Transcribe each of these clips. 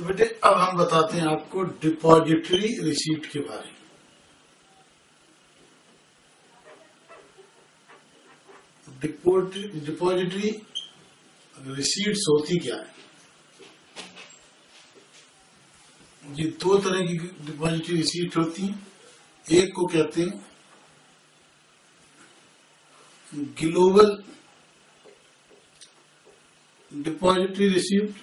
तो बेटे अब हम बताते हैं आपको डिपॉजिटरी रिसीट के बारे में। डिपॉजिटरी रिसीट्स होती क्या है? ये दो तरह की डिपॉजिटरी रिसीट होती हैं। एक को कहते हैं ग्लोबल डिपॉजिटरी रिसीट,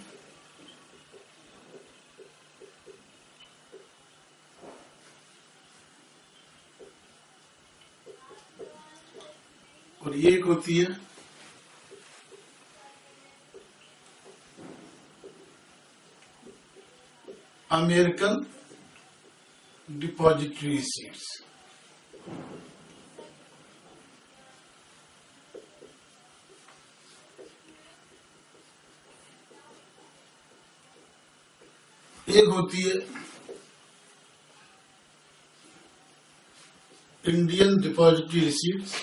और ये एक होती है अमेरिकन डिपॉजिटरी रिसीट्स। एक होती है इंडियन डिपॉजिटरी रिसीट्स,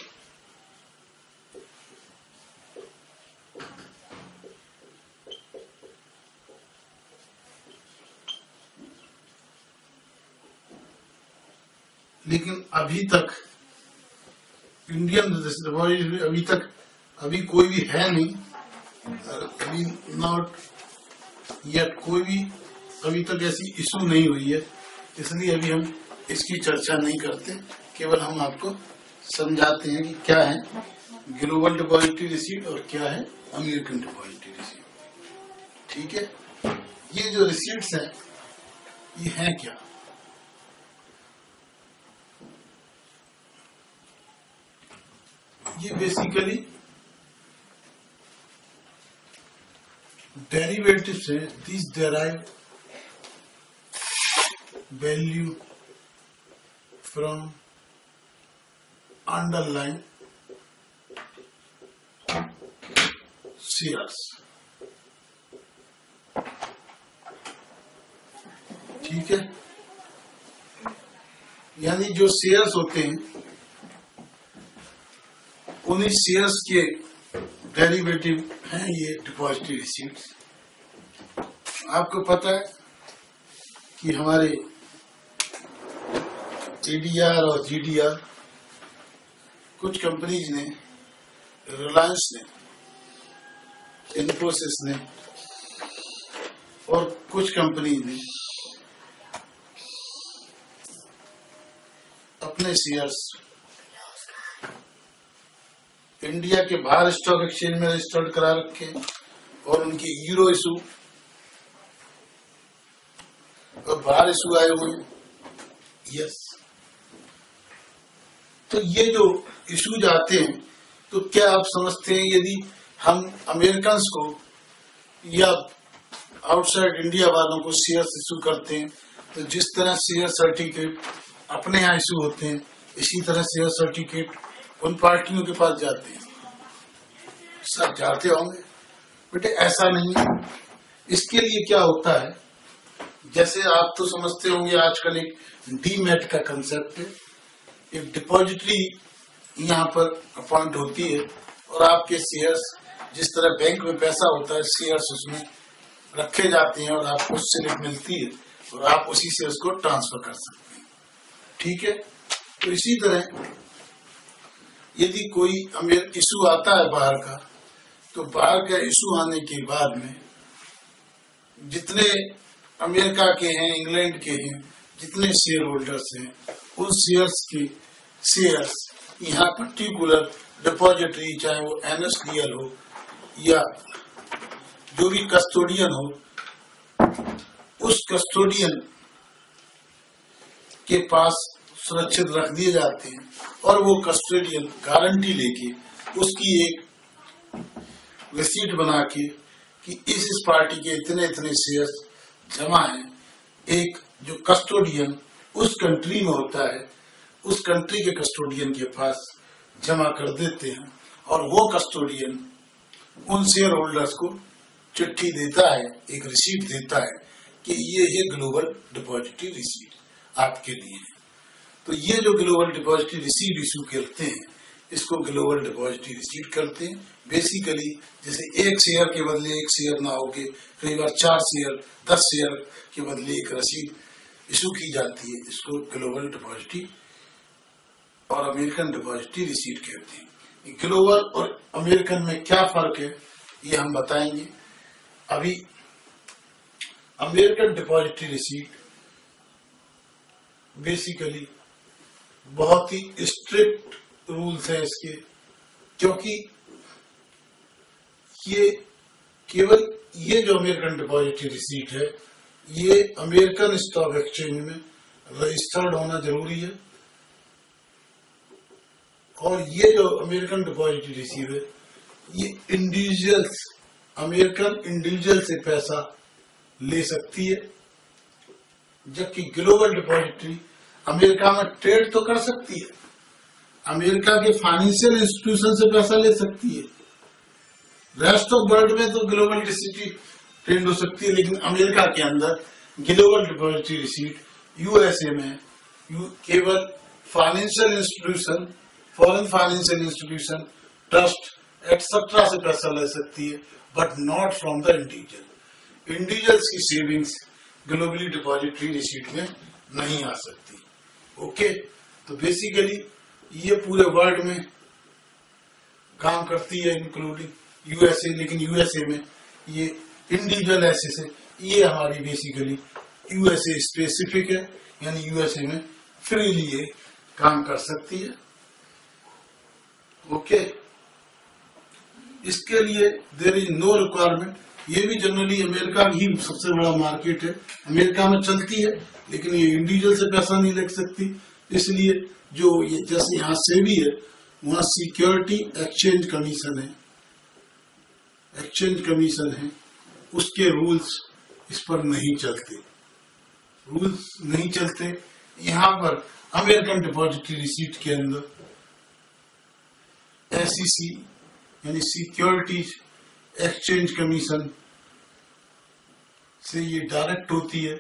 लेकिन अभी तक इंडियन डिपॉजिटरी अभी कोई भी है नहीं, अभी नॉट येट, कोई भी अभी तक ऐसी इशू नहीं हुई है, इसलिए अभी हम इसकी चर्चा नहीं करते। केवल हम आपको समझाते हैं कि क्या है ग्लोबल डिपॉजिटरी रिसीट और क्या है अमेरिकन डिपॉजिटरी रिसीट। ठीक है, ये जो रिसीट्स हैं ये हैं क्या? ये बेसिकली डेरिवेटिव्स हैं। This derive value from underline shares. ठीक है, यानी जो शेयर्स होते हैं उन्हीं शेयर्स के डेरिवेटिव हैं ये डिपॉजिटरी रिसीट्स। आपको पता है कि हमारे एडीआर और जीडीआर कुछ कंपनीज ने, रिलायंस ने, इन्फोसिस ने और कुछ कंपनीज ने अपने शेयर्स इंडिया के बाहर स्टॉक एक्सचेंज में रजिस्टर्ड करा रखे और उनकी यूरो इशू और बाहर इशू आए हुए हैं। यस, तो ये जो इशूज आते हैं, तो क्या आप समझते हैं यदि हम अमेरिकन को या आउटसाइड इंडिया वालों को शेयर्स इशू करते हैं, तो जिस तरह शेयर सर्टिफिकेट अपने यहाँ इशू होते हैं, इसी तरह शेयर सर्टिफिकेट उन पार्टियों के पास जाते हैं? सब जाते होंगे बेटे, ऐसा नहीं है। इसके लिए क्या होता है, जैसे आप तो समझते होंगे आजकल एक डीमैट का कंसेप्ट है। एक डिपॉजिटरी यहाँ पर अपॉइंट होती है और आपके शेयर्स, जिस तरह बैंक में पैसा होता है, शेयर्स उसमें रखे जाते हैं और आपको स्लिप मिलती है और आप उसी से उसको ट्रांसफर कर सकते हैं। ठीक है, तो इसी तरह यदि कोई इशू आता है बाहर का, तो बाहर का इशू आने के बाद में जितने अमेरिका के हैं, इंग्लैंड के हैं, जितने शेयर होल्डर्स हैं, उन शेयर्स के शेयर्स यहाँ पर्टिकुलर डिपॉजिटरी, चाहे वो एनएसडीएल हो या जो भी कस्टोडियन हो, उस कस्टोडियन के पास सुरक्षित रख दिए जाते हैं और वो कस्टोडियन गारंटी लेके उसकी एक रिसीट बना के कि इस पार्टी के इतने इतने शेयर्स जमा हैं, एक जो कस्टोडियन उस कंट्री में होता है, उस कंट्री के कस्टोडियन के पास जमा कर देते हैं और वो कस्टोडियन उन शेयर होल्डर्स को चिट्ठी देता है, एक रिसीट देता है कि ये ग्लोबल डिपॉजिटरी रिसीट आपके लिए है। तो ये जो ग्लोबल डिपॉजिटरी रिसीट इशू करते हैं, इसको ग्लोबल डिपॉजिटरी रिसीट करते हैं। बेसिकली जैसे एक शेयर के बदले एक शेयर ना होके कई बार 4 शेयर 10 शेयर के बदले एक रसीद इशू की जाती है, इसको ग्लोबल डिपॉजिटरी और अमेरिकन डिपॉजिटरी रिसीट कहते हैं। ग्लोबल और अमेरिकन में क्या फर्क है ये हम बताएंगे। अभी अमेरिकन डिपॉजिटरी रिसीट बेसिकली बहुत ही स्ट्रिक्ट रूल्स हैं इसके, क्योंकि ये केवल ये जो अमेरिकन डिपॉजिटरी रिसीट है ये अमेरिकन स्टॉक एक्सचेंज में रजिस्टर्ड होना जरूरी है, और ये जो अमेरिकन डिपॉजिटरी रिसीट है ये इंडिविजुअल्स अमेरिकन इंडिविजुअल से पैसा ले सकती है, जबकि ग्लोबल डिपॉजिटरी अमेरिका में ट्रेड तो कर सकती है, अमेरिका के फाइनेंशियल इंस्टीट्यूशन से पैसा ले सकती है। रेस्ट ऑफ वर्ल्ड में तो ग्लोबल डिपॉजिटरी ट्रेड हो सकती है, लेकिन अमेरिका के अंदर ग्लोबल डिपॉजिटरी रिसीट यूएसए में केवल financial institution, foreign financial institution, trust etcetera से पैसा ले सकती है, but not from the individual. Individuals की सेविंग्स ग्लोबली डिपॉजिटरी रिसीट में नहीं आ सकती। ओके, तो बेसिकली ये पूरे वर्ल्ड में काम करती है इंक्लूडिंग यूएसए, लेकिन यूएसए में ये इंडिविजुअल एसेस है, ये हमारी बेसिकली यूएसए स्पेसिफिक है, यानी यूएसए में फ्रीली ये काम कर सकती है। ओके, इसके लिए देयर इज नो रिक्वायरमेंट। ये भी जनरली अमेरिका की सबसे बड़ा मार्केट है, अमेरिका में चलती है, लेकिन ये इंडिविजुअल से पैसा नहीं ले सकती। इसलिए जो ये जैसे यहाँ सेबी है वहां सिक्योरिटी एक्सचेंज कमीशन है, एक्सचेंज कमीशन है, उसके रूल्स इस पर नहीं चलते, रूल्स नहीं चलते। यहाँ पर अमेरिकन डिपॉजिटरी रिसीट के अंदर एसईसी यानी सिक्योरिटीज एक्सचेंज कमीशन से ये डायरेक्ट होती है,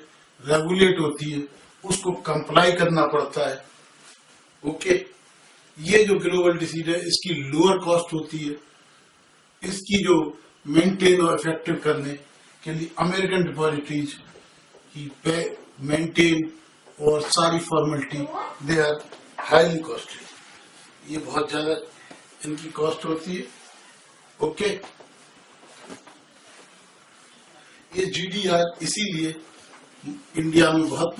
रेगुलेट होती है, उसको कंप्लाई करना पड़ता है। ओके, ये जो ग्लोबल रिसीट है इसकी लोअर कॉस्ट होती है, इसकी जो मेंटेन और इफेक्टिव करने के लिए अमेरिकन डिपॉजिटरीज की मेंटेन और सारी formality they are highly costly, ये बहुत ज्यादा इनकी कॉस्ट होती है। ओके, ये जीडीआर इसीलिए इंडिया में बहुत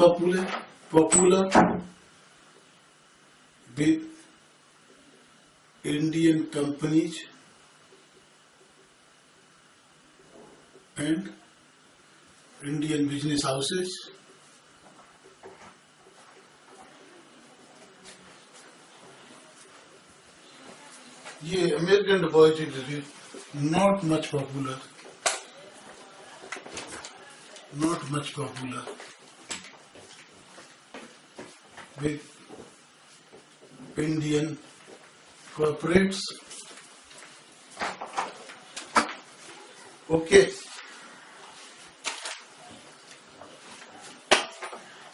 popular with Indian companies and Indian business houses. ये American depository not much popular with Indian corporates. Okay,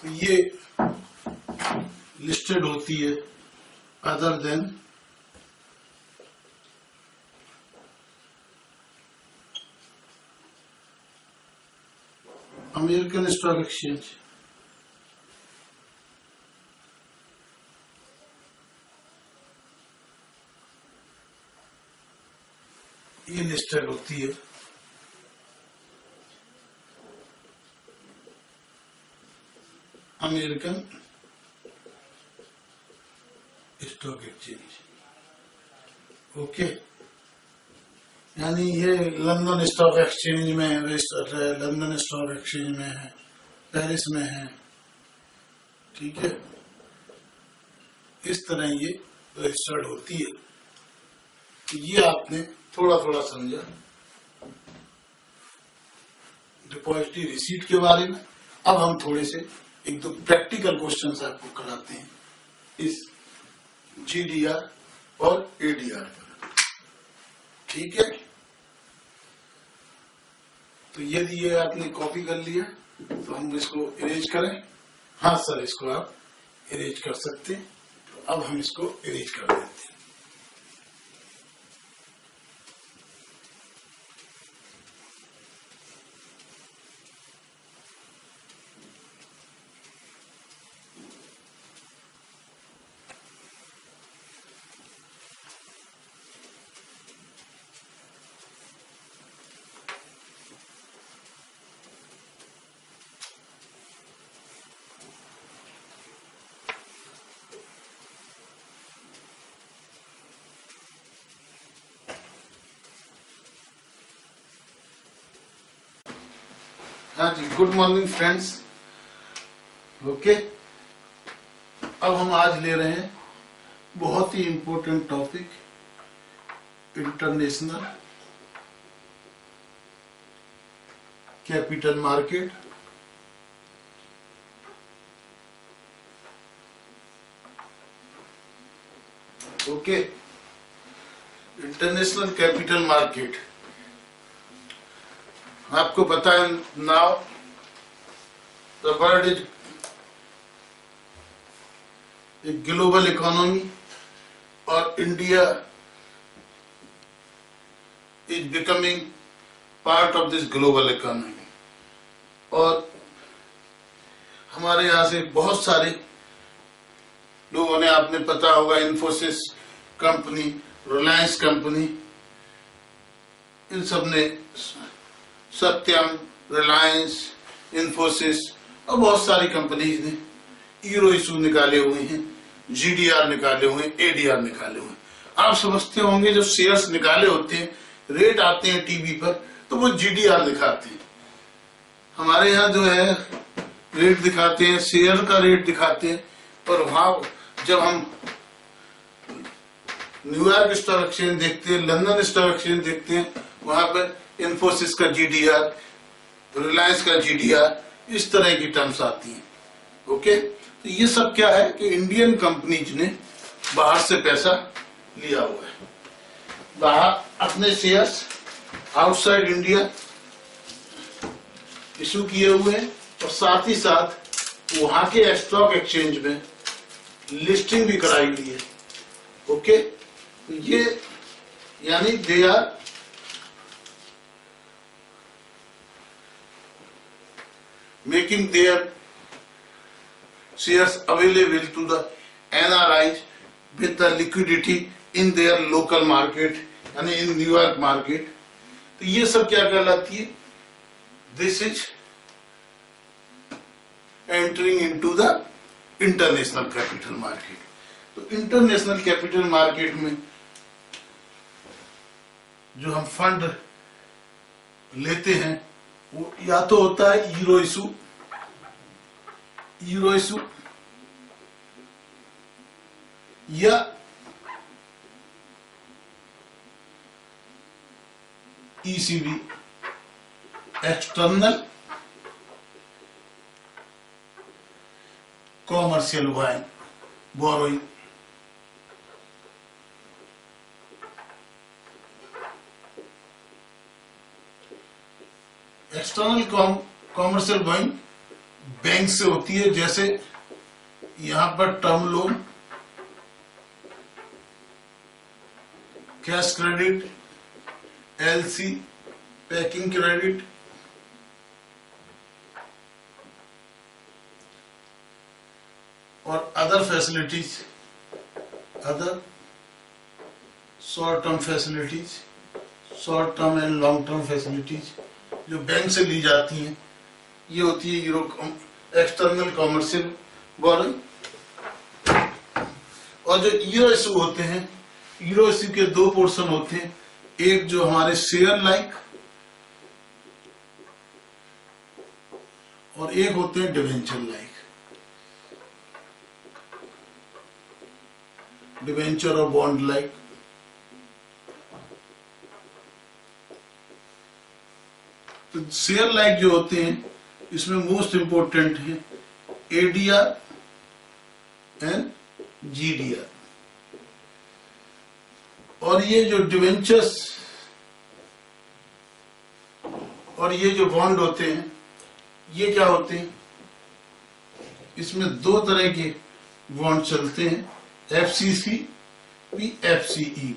तो ये लिस्टेड होती है other than American stock exchange. ये लिस्टेड होती है अमेरिकन स्टॉक एक्सचेंज। ओके, यानी ये लंदन स्टॉक एक्सचेंज में रजिस्टर्ड है, लंदन स्टॉक एक्सचेंज में है, पेरिस में है, ठीक है, इस तरह ये रजिस्टर्ड होती है। तो ये आपने थोड़ा थोड़ा समझा डिपॉजिटरी रिसीट के बारे में। अब हम थोड़े से एक दो प्रैक्टिकल क्वेश्चंस आपको कराते हैं इस जीडीआर और एडीआर पर, ठीक है। तो यदि ये आपने कॉपी कर लिया तो हम इसको इरेज करें। हाँ सर, इसको आप इरेज कर सकते हैं। तो अब हम इसको इरेज कर देते हैं। हाँ जी, गुड मॉर्निंग फ्रेंड्स। ओके, अब हम आज ले रहे हैं बहुत ही important topic, international capital market. Okay, international capital market, आपको पता है now the world is a global economy और India is becoming part of this global economy. और हमारे यहाँ से बहुत सारे लोगों ने, आपने पता होगा, इन्फोसिस कंपनी, रिलायंस कंपनी, इन सब ने, सत्यम, रिलायंस, इन्फोसिस और बहुत सारी कंपनीज ने ईरो इशू निकाले हुए हैं, जीडीआर निकाले हुए हैं, एडीआर निकाले हुए हैं। आप समझते होंगे जब शेयर्स निकाले होते हैं, रेट आते हैं टीवी पर, तो वो जीडीआर दिखाते हैं। हमारे यहाँ जो है रेट दिखाते हैं, शेयर का रेट दिखाते हैं, पर वहां जब हम न्यूयॉर्क स्टॉक एक्सचेंज देखते हैं, लंदन स्टॉक एक्सचेंज देखते हैं, वहां पर इन्फोसिस का जीडीआर, रिलायंस का जीडीआर, इस तरह की टर्म्स आती हैं। ओके, तो ये सब क्या है कि इंडियन कंपनीज ने बाहर से पैसा लिया हुआ है, बाहर अपने शेयर्स आउटसाइड इंडिया इशू किए हुए हैं, और साथ ही साथ वहां के स्टॉक एक्सचेंज में लिस्टिंग भी कराई गई है। ओके, तो ये यानी they are making their shares available to the NRIs with the liquidity in their local market, यानी in New York market। तो ये सब क्या कहलाती है? This is entering into the international capital market। तो इंटरनेशनल कैपिटल मार्केट में जो हम फंड लेते हैं वो या तो होता है ईरो इशू या ECB, external commercial borrowing. External commercial borrowing bank से होती है, जैसे यहां पर term loan, cash credit, LC, packing credit, और other facilities, other short term facilities, short term and long term facilities जो बैंक से ली जाती हैं, ये होती है यूरो एक्सटर्नल कॉमर्शियल बोरोइंग। और जो ईरो इशू होते हैं, ईरो इशू के दो पोर्शन होते हैं, एक जो हमारे शेयर लाइक और एक होते हैं डिवेंचर लाइक। डिवेंचर और बॉन्ड लाइक। तो शेयर लाइक जो होते हैं, इसमें मोस्ट इंपोर्टेंट है एडीआर एंड जीडीआर। और ये जो डिवेंचर्स और ये जो बॉन्ड होते हैं, ये क्या होते हैं? इसमें दो तरह के बॉन्ड चलते हैं, एफसीसी भी, एफसीई भी,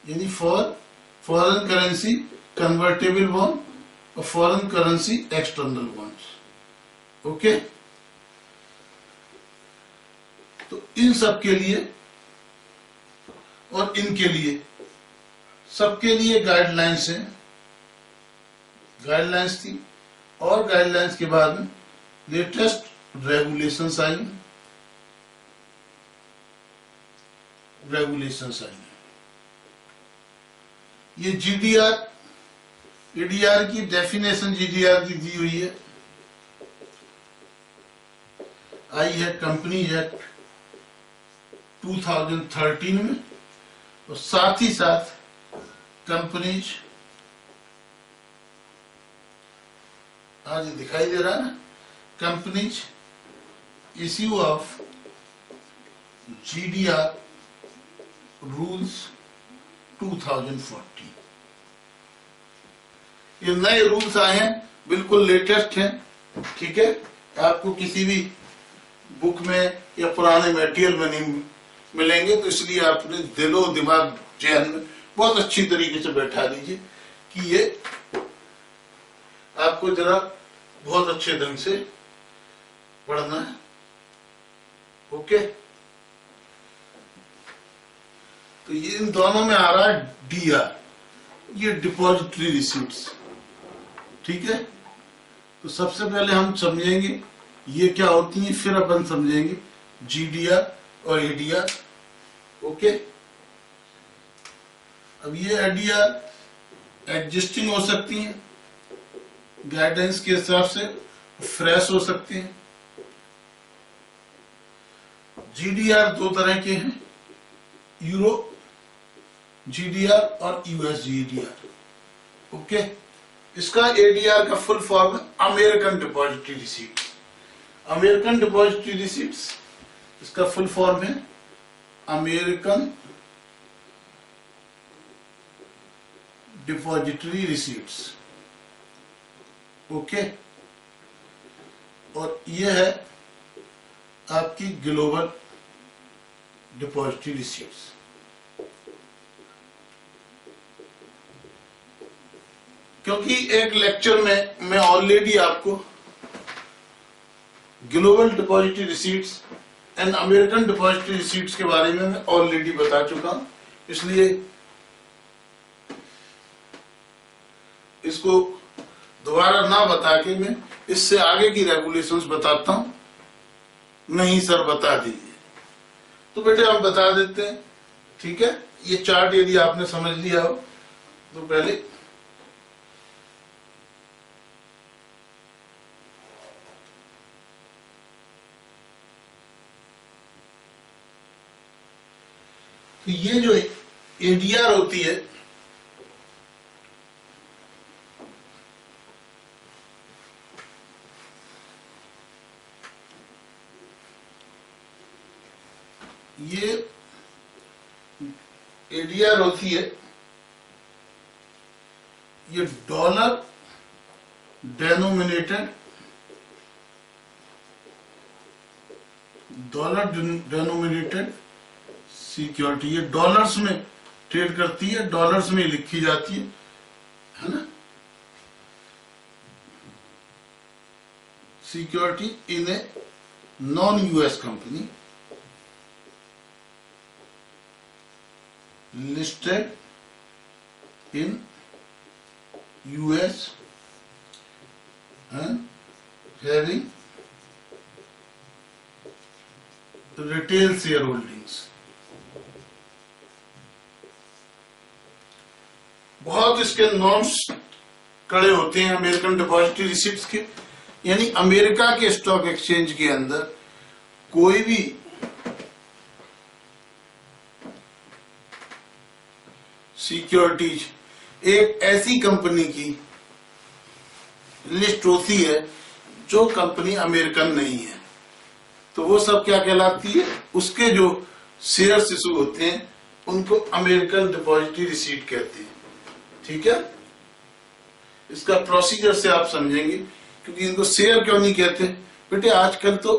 यानी फॉरेन करेंसी कन्वर्टेबल बॉन्ड और foreign currency external bonds. Okay, तो इन सब के लिए और इनके लिए, सबके लिए गाइडलाइंस है, गाइडलाइंस थी, और गाइडलाइंस के बाद में लेटेस्ट रेगुलेशंस आई, ये जीडीआर एडीआर की डेफिनेशन जीडीआर की दी हुई है, आई है कंपनीज एक्ट 2013 में, और साथ ही साथ कंपनीज, आज दिखाई दे रहा है ना, companies issue of GDR rules 2014। ये नए रूल्स आए हैं, बिल्कुल लेटेस्ट हैं, ठीक है। आपको किसी भी बुक में या पुराने मटेरियल में नहीं मिलेंगे, तो इसलिए आपने दिलो दिमाग जहन में बहुत अच्छी तरीके से बैठा लीजिए कि ये आपको जरा बहुत अच्छे ढंग से पढ़ना है। ओके, तो ये इन दोनों में आ रहा है डीआर, ये डिपॉजिटरी रिसीट्स, ठीक है। तो सबसे पहले हम समझेंगे ये क्या होती है, फिर अपन समझेंगे जीडीआर और एडीआर। ओके, अब ये एडीआर एग्जिस्टिंग हो सकती हैं, गाइडेंस के हिसाब से फ्रेश हो सकती हैं। जीडीआर दो तरह के हैं, यूरो जीडीआर और यूएस जीडीआर। ओके, इसका एडीआर का फुल फॉर्म है American depository receipts. American depository receipts, इसका फुल फॉर्म है अमेरिकन डिपॉजिटरी रिसीट्स। ओके, और यह है आपकी ग्लोबल डिपॉजिटरी रिसीट्स। क्योंकि एक लेक्चर में मैं ऑलरेडी आपको global depository receipts and American depository receipts के बारे में मैं ऑलरेडी बता चुका हूं, इसलिए इसको दोबारा ना बता के मैं इससे आगे की रेगुलेशंस बताता हूं। नहीं सर बता दीजिए, तो बेटे हम बता देते हैं, ठीक है। ये चार्ट यदि आपने समझ लिया हो तो पहले तो ये जो एडीआर होती है, ये एडीआर होती है, ये डॉलर डेनोमिनेटेड सिक्योरिटी, ये डॉलर्स में ट्रेड करती है, डॉलर्स में लिखी जाती है ना। Security in a non US company listed in US and having retail shareholdings। बहुत इसके नॉर्म्स कड़े होते हैं अमेरिकन डिपॉजिटरी रिसीट्स के, यानी अमेरिका के स्टॉक एक्सचेंज के अंदर कोई भी सिक्योरिटीज एक ऐसी कंपनी की लिस्ट होती है जो कंपनी अमेरिकन नहीं है, तो वो सब क्या कहलाती है, उसके जो शेयर्स इशू होते हैं उनको अमेरिकन डिपॉजिटरी रिसीट कहते हैं, ठीक है। इसका प्रोसीजर से आप समझेंगे, क्योंकि इनको शेयर क्यों नहीं कहते बेटे, आजकल तो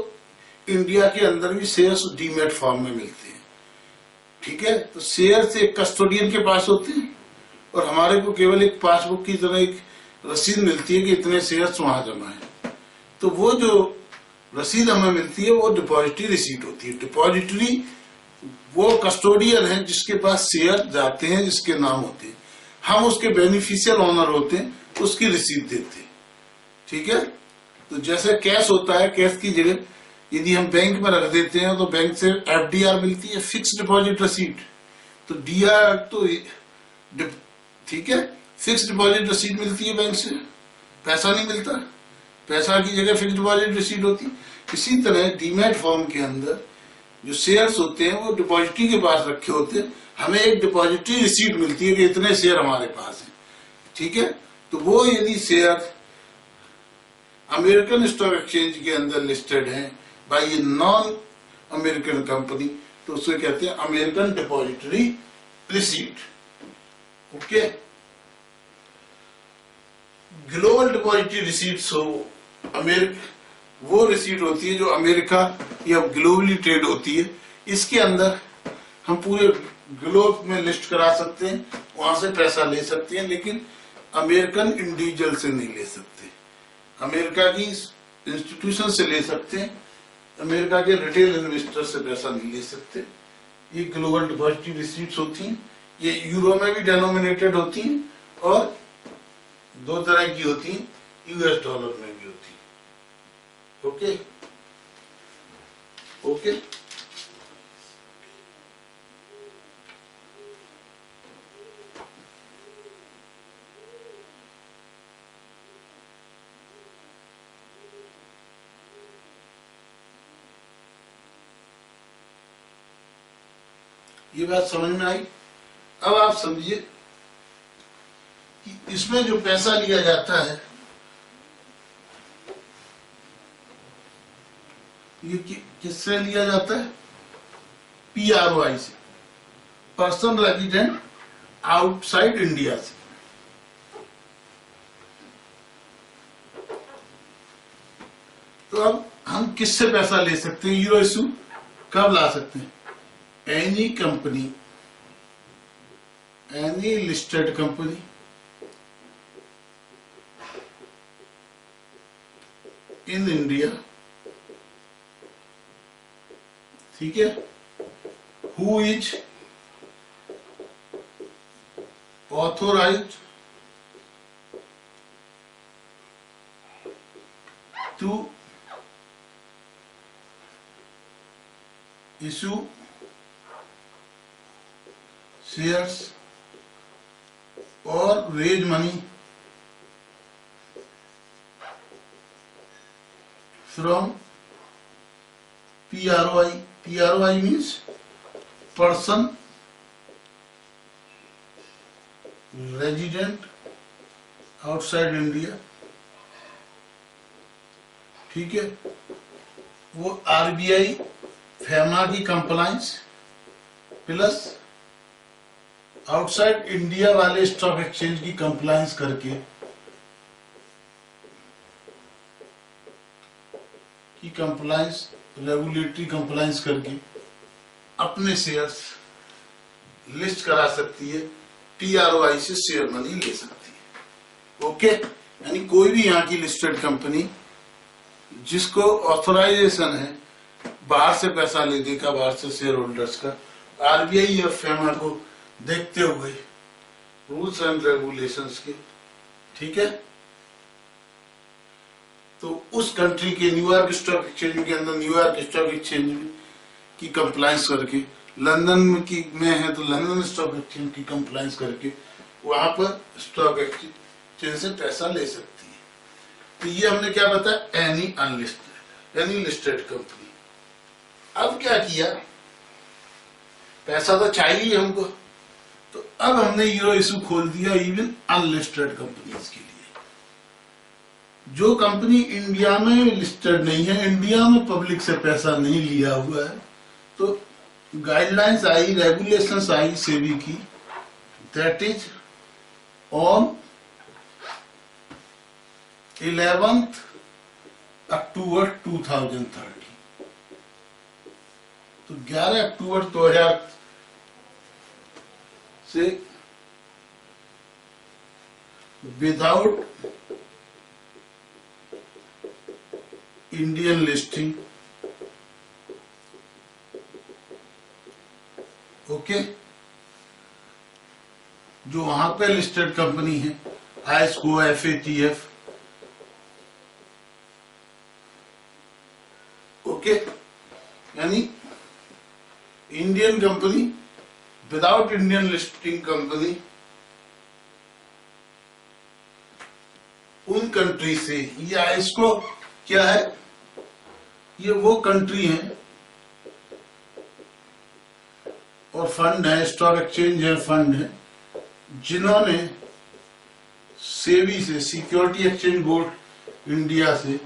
इंडिया के अंदर भी शेयर्स डीमैट फॉर्म में मिलते हैं, ठीक है। तो शेयर्स एक कस्टोडियन के पास होते हैं और हमारे को केवल एक पासबुक की तरह एक रसीद मिलती है कि इतने शेयर्स वहां जमा है, तो वो जो रसीद हमें मिलती है वो डिपॉजिटरी रिसीट होती है। डिपॉजिटरी वो कस्टोडियन है जिसके पास शेयर जाते हैं, जिसके नाम होते हैं, हम उसके बेनिफिशियल ऑनर होते हैं, उसकी रिसीट देते हैं, ठीक है। तो जैसे कैश होता है, कैश की जगह यदि हम बैंक में रख देते हैं तो बैंक से एफडीआर मिलती है, फिक्स डिपॉजिट रसीट, तो डीआर तो ठीक है, फिक्स डिपॉजिट रसीद मिलती है बैंक से, पैसा नहीं मिलता, पैसा की जगह फिक्स डिपॉजिट रसीद होती। इसी तरह डीमैट फॉर्म के अंदर जो शेयर्स होते हैं वो डिपॉजिटरी के पास रखे होते हैं, हमें एक डिपॉजिटरी रिसीट मिलती है कि इतने शेयर हमारे पास है, ठीक है। तो वो यदि शेयर अमेरिकन स्टॉक एक्सचेंज के अंदर लिस्टेड है by a non American company, तो उसको कहते हैं American depository receipt. Okay, global depository receipts हो वो रिसीट होती है जो अमेरिका या ग्लोबली ट्रेड होती है, इसके अंदर हम पूरे ग्लोब में लिस्ट करा सकते हैं, वहां से पैसा ले सकते हैं, लेकिन अमेरिकन इंडिविजुअल से नहीं ले सकते। अमेरिका की इंस्टीट्यूशन से ले सकते हैं, अमेरिका के रिटेल इन्वेस्टर से पैसा नहीं ले सकते। ये ग्लोबल डिपॉजिटरी रिसीट्स होती हैं, ये यूरो में भी डेनोमिनेटेड होती हैं और दो तरह की होती हैं, यूएस डॉलर में भी होती है। ओके ओके, ये बात समझ में आई। अब आप समझिए कि इसमें जो पैसा लिया जाता है ये किससे लिया जाता है? PROI से, पर्सन रेजिडेंट आउटसाइड इंडिया से। तो अब हम किससे पैसा ले सकते हैं? यूरो इशू कब ला सकते हैं? Any company, any listed company in India, ठीक है, who is authorised to issue shares और raise money from PROI। PROI means person resident outside India, ठीक है। वो RBI फैमा की कंप्लायंस प्लस आउटसाइड इंडिया वाले स्टॉक एक्सचेंज की compliance करके रेगुलेटरी कंप्लायंस करके अपने शेयर्स लिस्ट करा सकती है, PROI से शेयर मनी ले सकती है। ओके, यानी कोई भी यहाँ की लिस्टेड कंपनी जिसको ऑथराइजेशन है बाहर से पैसा लेने का, बाहर से शेयर होल्डर्स का, RBI और फैमा को देखते हुए रूल्स एंड रेगुलेशंस के, ठीक है, तो उस कंट्री के न्यूयॉर्क स्टॉक एक्सचेंज के अंदर न्यूयॉर्क स्टॉक एक्सचेंज की कंप्लायंस करके, लंदन में है तो लंदन स्टॉक एक्सचेंज की कंप्लायंस करके वहां पर स्टॉक एक्सचेंज से पैसा ले सकती है। तो ये हमने क्या बताया? Any unlisted, any listed company. अब क्या किया, पैसा तो चाहिए हमको, तो अब हमने यूरो इशू खोल दिया इवन अनलिस्टेड कंपनीज के लिए। जो कंपनी इंडिया में लिस्टेड नहीं है, इंडिया में पब्लिक से पैसा नहीं लिया हुआ है, तो गाइडलाइंस आई, रेगुलेशंस आई सेबी की, दैट इज ऑन 11 अक्टूबर 2030। तो 11 अक्टूबर 2000 से विदाउट इंडियन लिस्टिंग, ओके, जो वहां पे लिस्टेड कंपनी है, ISCO, FATF, ओके, यानी Indian company without Indian listing company उन कंट्री से, या इसको क्या है, ये वो कंट्री है और फंड है, स्टॉक एक्सचेंज है, फंड है, जिन्होंने सेबी से, सिक्योरिटी एक्सचेंज बोर्ड इंडिया से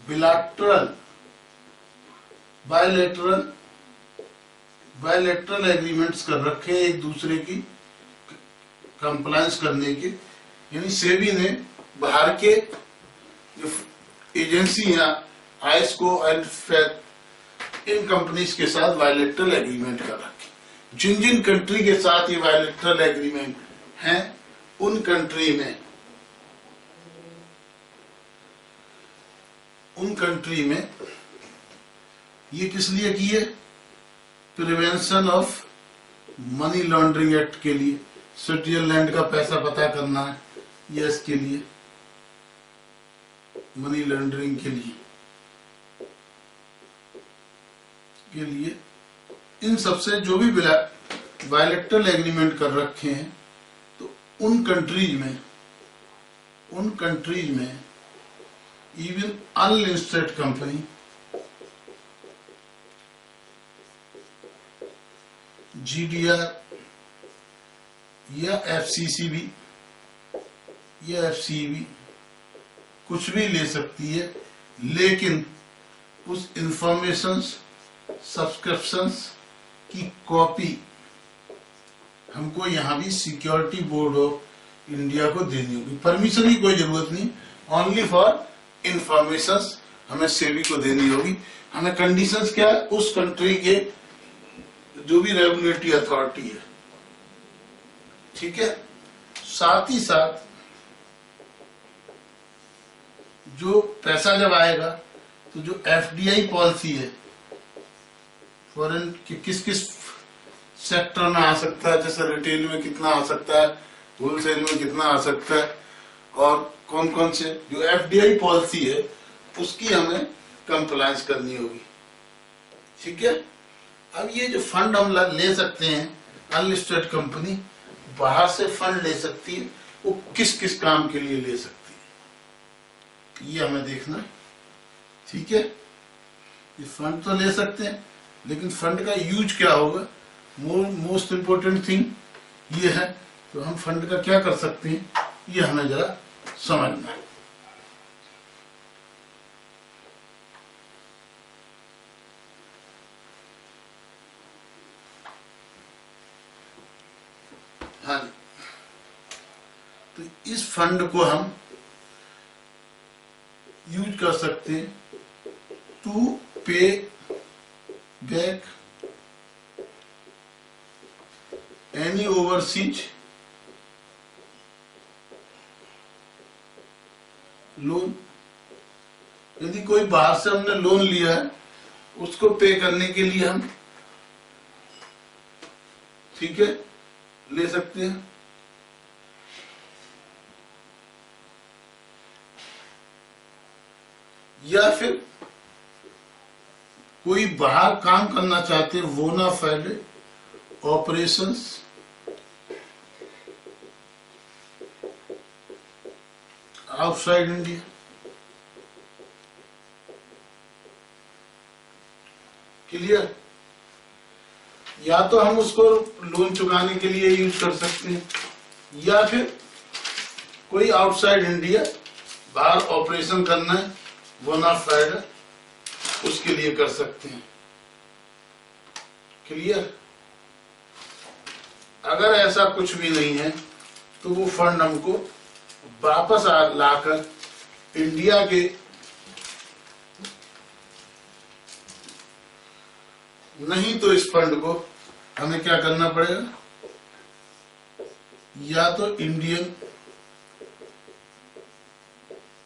बिलैटरल बायलैटरल एग्रीमेंट्स कर रखे हैं एक दूसरे की कंप्लायंस करने के। यानी सेबी ने बाहर के जो एजेंसी है IESCO and fake, in companies के साथ बायलैटरल एग्रीमेंट कर रखे। जिन जिन कंट्री के साथ ये बायलैटरल एग्रीमेंट हैं, उन कंट्री में ये किस लिए किए, prevention of money laundering act के लिए, स्विट्जरलैंड का पैसा पता करना है, ये इसके लिए, मनी लॉन्ड्रिंग के लिए इन सबसे जो भी बायलैटरल एग्रीमेंट कर रखे हैं, तो उन कंट्रीज में इवन अनलिस्टेड कंपनी, जीडीआर या एफसीसीबी या एफसीबी कुछ भी ले सकती है, लेकिन उस इंफॉर्मेशंस सब्सक्रिप्शंस की कॉपी हमको यहाँ भी सिक्योरिटी बोर्ड ऑफ इंडिया को देनी होगी। परमिशन की कोई जरूरत नहीं, ओनली फॉर इंफॉर्मेशंस हमें सेबी को देनी होगी। हमें कंडीशंस क्या है, उस कंट्री के जो भी रेगुलेटरी अथॉरिटी है, ठीक है। साथ ही साथ जो पैसा जब आएगा, तो जो एफडीआई पॉलिसी है, फॉरेन के किस किस सेक्टर में आ सकता है, जैसे रिटेल में कितना आ सकता है, होलसेल में कितना आ सकता है, और कौन कौन से जो एफडीआई पॉलिसी है उसकी हमें कंप्लायंस करनी होगी, ठीक है। अब ये जो फंड हम ले सकते हैं, अनलिस्टेड कंपनी बाहर से फंड ले सकती है, वो किस किस काम के लिए ले सकती है, ये हमें देखना है, ठीक है। ये फंड तो ले सकते हैं, लेकिन फंड का यूज क्या होगा, मोस्ट इंपोर्टेंट थिंग ये है। तो हम फंड का क्या कर सकते हैं, ये हमें जरा समझना है। हाँ, तो इस फंड को हम यूज कर सकते हैं टू पे बैक एनी ओवरसीज लोन। यदि कोई बाहर से हमने लोन लिया है, उसको पे करने के लिए हम, ठीक है, ले सकते हैं। या फिर कोई बाहर काम करना चाहते हैं, बोना फाइडे ऑपरेशंस आउटसाइड इंडिया, क्लियर। या तो हम उसको लोन चुकाने के लिए यूज कर सकते हैं, या फिर कोई आउटसाइड इंडिया बाहर ऑपरेशन करना है, बोना फाइडे, उसके लिए कर सकते हैं, क्लियर। अगर ऐसा कुछ भी नहीं है, तो वो फंड हमको वापस लाकर इंडिया के, नहीं तो इस फंड को हमें क्या करना पड़ेगा, या तो इंडियन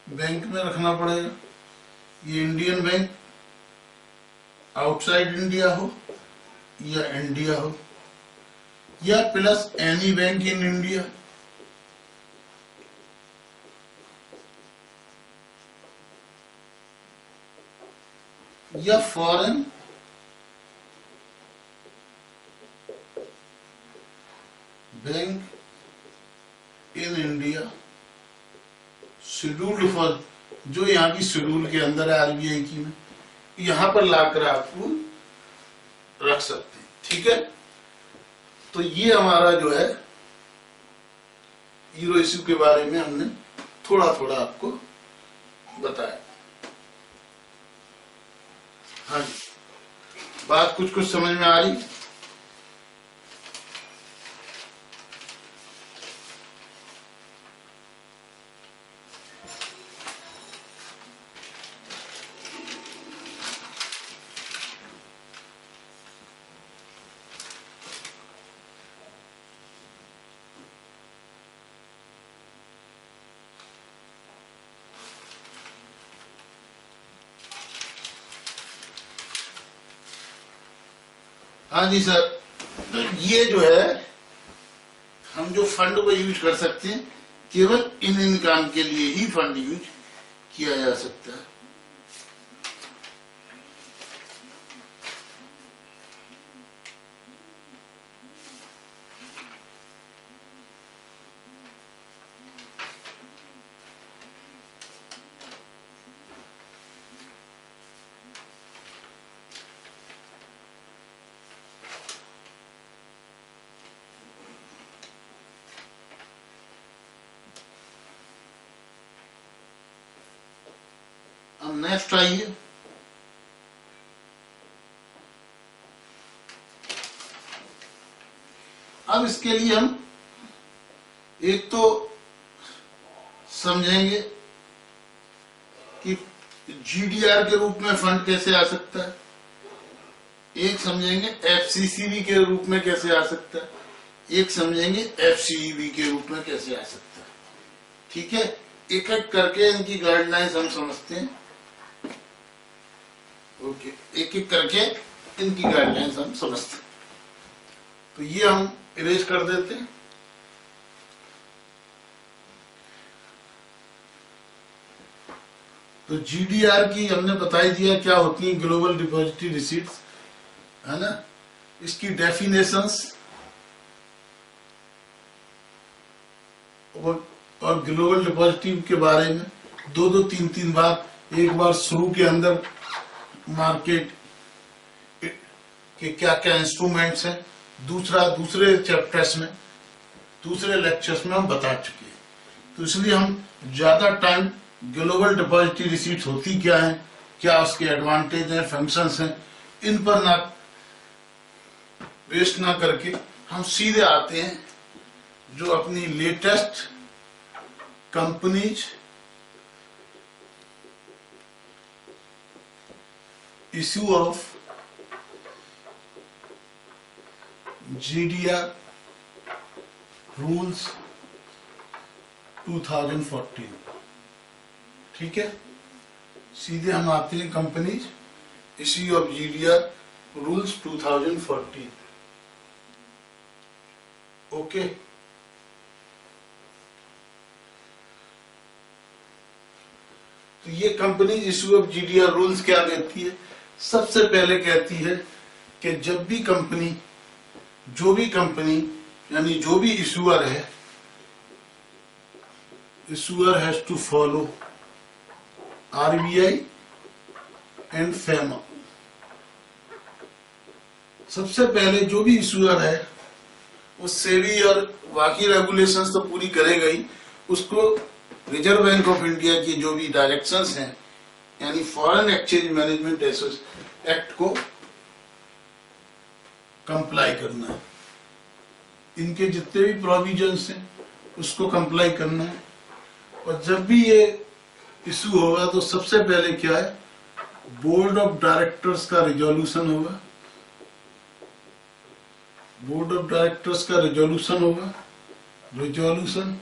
बैंक में रखना पड़ेगा। ये इंडियन बैंक आउटसाइड इंडिया हो या इंडिया हो, या plus any bank in India, या foreign bank in India, scheduled for, जो यहाँ की शेड्यूल के अंदर है आरबीआई की में, यहाँ पर लाकर आपको रख सकते हैं। ठीक है, तो ये हमारा जो है हीरो इश्यू के बारे में हमने थोड़ा थोड़ा आपको बताया। हाँ जी, बात कुछ कुछ समझ में आ रही? हाँ जी सर, तो ये जो है हम जो फंड को यूज कर सकते हैं, केवल इन काम के लिए ही फंड यूज किया जा सकता है। अब नेक्स्ट आइए, अब इसके लिए हम एक तो समझेंगे कि जीडीआर के रूप में फंड कैसे आ सकता है, एक समझेंगे एफसीसीबी के रूप में कैसे आ सकता है, एक समझेंगे एफसीईबी के रूप में कैसे आ सकता है। ठीक है, एक एक करके इनकी गाइडलाइंस हम समझते हैं। ओके, एक एक करके इनकी गाइडलाइंस हम समझते हैं। तो ये हम इरेज कर देते हैं। तो जीडीआर की हमने बता ही दिया क्या होती है, ग्लोबल डिपॉजिटरी रिसीट्स, है ना। इसकी डेफिनेशंस और ग्लोबल डिपॉजिटरी के बारे में दो दो तीन तीन बार, एक बार शुरू के अंदर मार्केट के क्या क्या इंस्ट्रूमेंट्स हैं, दूसरे चैप्टर्स में, दूसरे लेक्चर्स में हम बता चुके हैं। तो इसलिए हम ज्यादा टाइम ग्लोबल डिपॉजिटरी रिसीट्स होती क्या है, क्या उसके एडवांटेज हैं, फंक्शंस हैं, इन पर ना वेस्ट ना करके हम सीधे आते हैं जो अपनी latest companies issue of GDR rules 2014। ठीक है, सीधे हम आते हैं companies issue of GDR rules 2014। Okay, तो ये companies issue of GDR rules क्या कहती है? सबसे पहले कहती है कि जब भी कंपनी, जो भी कंपनी यानी जो भी इशूअर है, issuer has to follow RBI and FEMA। सबसे पहले जो भी इशूअर है वो सेबी और बाकी रेगुलेशंस तो पूरी करेगा ही, उसको रिजर्व बैंक ऑफ इंडिया की जो भी डायरेक्शंस हैं यानी फॉरेन एक्सचेंज मैनेजमेंट एक्ट को कंप्लाई करना है। इनके जितने भी प्रोविजंस हैं उसको कंप्लाई करना है। और जब भी ये इशू होगा तो सबसे पहले क्या है, बोर्ड ऑफ डायरेक्टर्स का रिजोल्यूशन होगा, बोर्ड ऑफ डायरेक्टर्स का रिजोल्यूशन होगा, resolution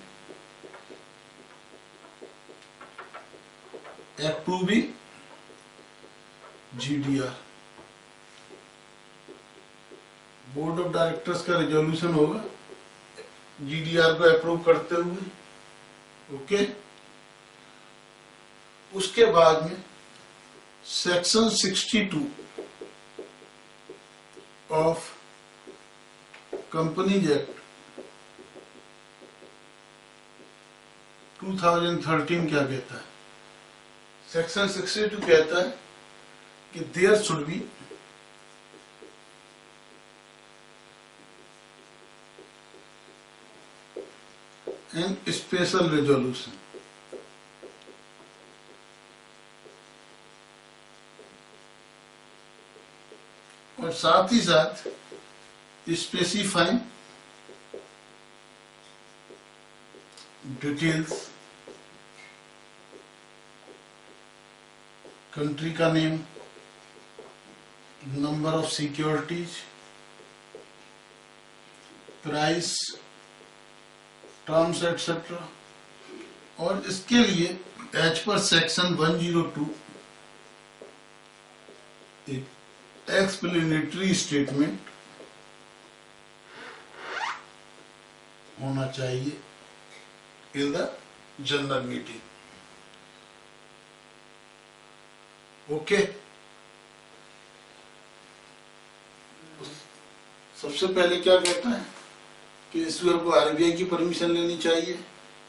approving GDR, board of directors का रिजोल्यूशन होगा GDR को अप्रूव करते हुए। ओके, उसके बाद में सेक्शन 62 ऑफ कंपनीज एक्ट 2013 क्या कहता है? सेक्शन 62 कहता है कि there should be an special resolution, और साथ ही साथ स्पेसिफाइंग डिटेल्स, कंट्री का name, number of securities, price, terms etcetera, और इसके लिए एज पर सेक्शन 102 एक एक्सप्लेनेटरी स्टेटमेंट होना चाहिए in the general meeting. Okay, सबसे पहले क्या कहता है कि इश्यूअर को आरबीआई की परमिशन लेनी चाहिए,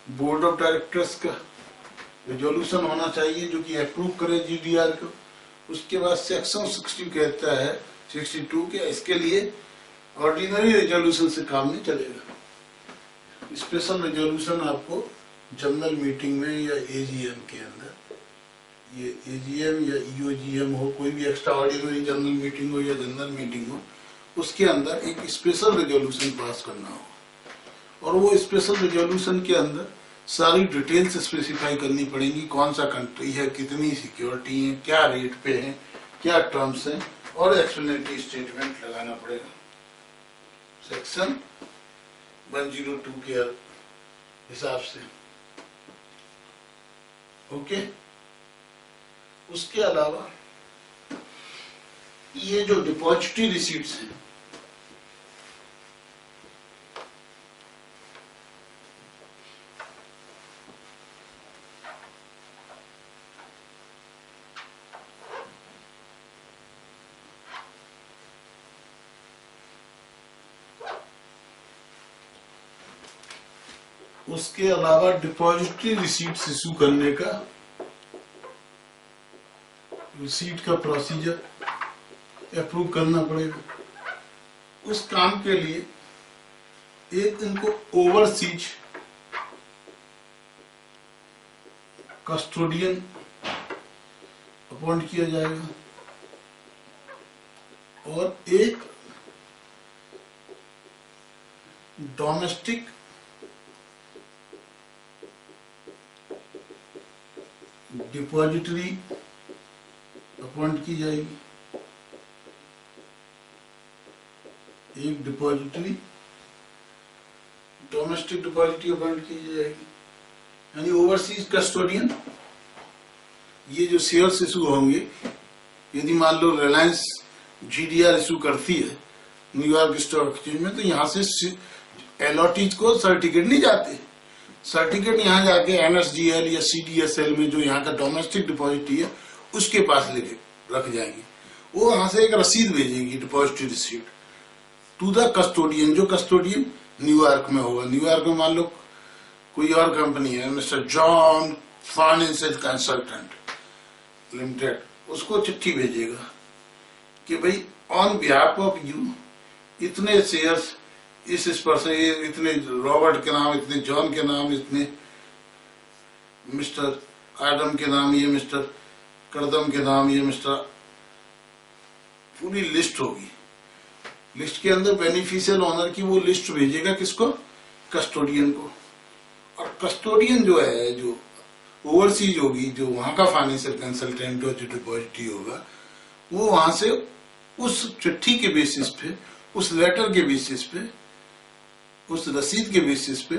बोर्ड ऑफ डायरेक्टर्स का रेजोल्यूशन होना चाहिए जो कि अप्रूव करे जीडीआर को। उसके बाद सेक्शन 60 कहता है 62 के इसके लिए ऑर्डिनरी रेजोल्यूशन से काम नहीं चलेगा, स्पेशल रेजोल्यूशन आपको जनरल मीटिंग में या एजीएम के अंदर, ये एजीएम या ईओजीएम हो, कोई भी एक्स्ट्रा ऑर्डिनरी जनरल मीटिंग हो या जनरल मीटिंग हो, उसके अंदर एक स्पेशल रेजोल्यूशन पास करना हो। और वो स्पेशल रेजोल्यूशन के अंदर सारी डिटेल्स स्पेसिफाई करनी पड़ेगी, कौन सा कंट्री है, कितनी सिक्योरिटी है, क्या रेट पे है, क्या टर्म्स है, और एक्सप्लेनेटरी स्टेटमेंट लगाना पड़ेगा सेक्शन 102 के हिसाब से। ओके, उसके अलावा ये जो डिपॉजिटरी रिसीट्स हैं, उसके अलावा डिपॉजिटरी रिसीट्स इशू करने का, रिसीट का प्रोसीजर अप्रूव करना पड़ेगा। उस काम के लिए एक इनको ओवरसीज कस्टोडियन अपॉइंट किया जाएगा और एक डोमेस्टिक डिपॉजिटरी अपॉइंट की जाएगी, एक डिपॉजिटरी डोमेस्टिक डिपॉजिटरी अपॉइंट की जाएगी, यानी ओवरसीज कस्टोडियन। ये जो शेयर्स इशू होंगे, यदि मान लो रिलायंस जीडीआर इशू करती है न्यूयॉर्क स्टॉक एक्सचेंज में, तो यहाँ से एलओटीज को सर्टिफिकेट नहीं जाते, सर्टिफिकेट यहाँ जाके एनएसडीएल या सीडीएसएल में जो यहाँ का डोमेस्टिक डिपॉजिटरी है उसके पास लेके रख जाएंगे। वो वहां से एक रसीद भेजेगी, depository receipt, to the custodian, जो कस्टोडियन न्यूयॉर्क में होगा। न्यूयॉर्क में मान लो कोई और कंपनी है, mister John financial consultant limited, उसको चिट्ठी भेजेगा कि भाई ऑन बिहाफ ऑफ यू इतने शेयर्स इस पर से, इतने रॉबर्ट के नाम, इतने जॉन के नाम, इतने मिस्टर आदम के नाम, ये मिस्टर करदम के नाम, ये मिस्टर, पूरी लिस्ट होगी। लिस्ट के अंदर बेनिफिशियल ऑनर की वो लिस्ट भेजेगा किसको? कस्टोडियन को। और कस्टोडियन जो है, जो ओवरसीज होगी, जो वहां का फाइनेंशियल कंसल्टेंट हो, जो डिपॉजिटरी होगा, वो वहां से उस चिट्ठी के बेसिस पे, उस लेटर के बेसिस पे, उस रसीद के बेसिस पे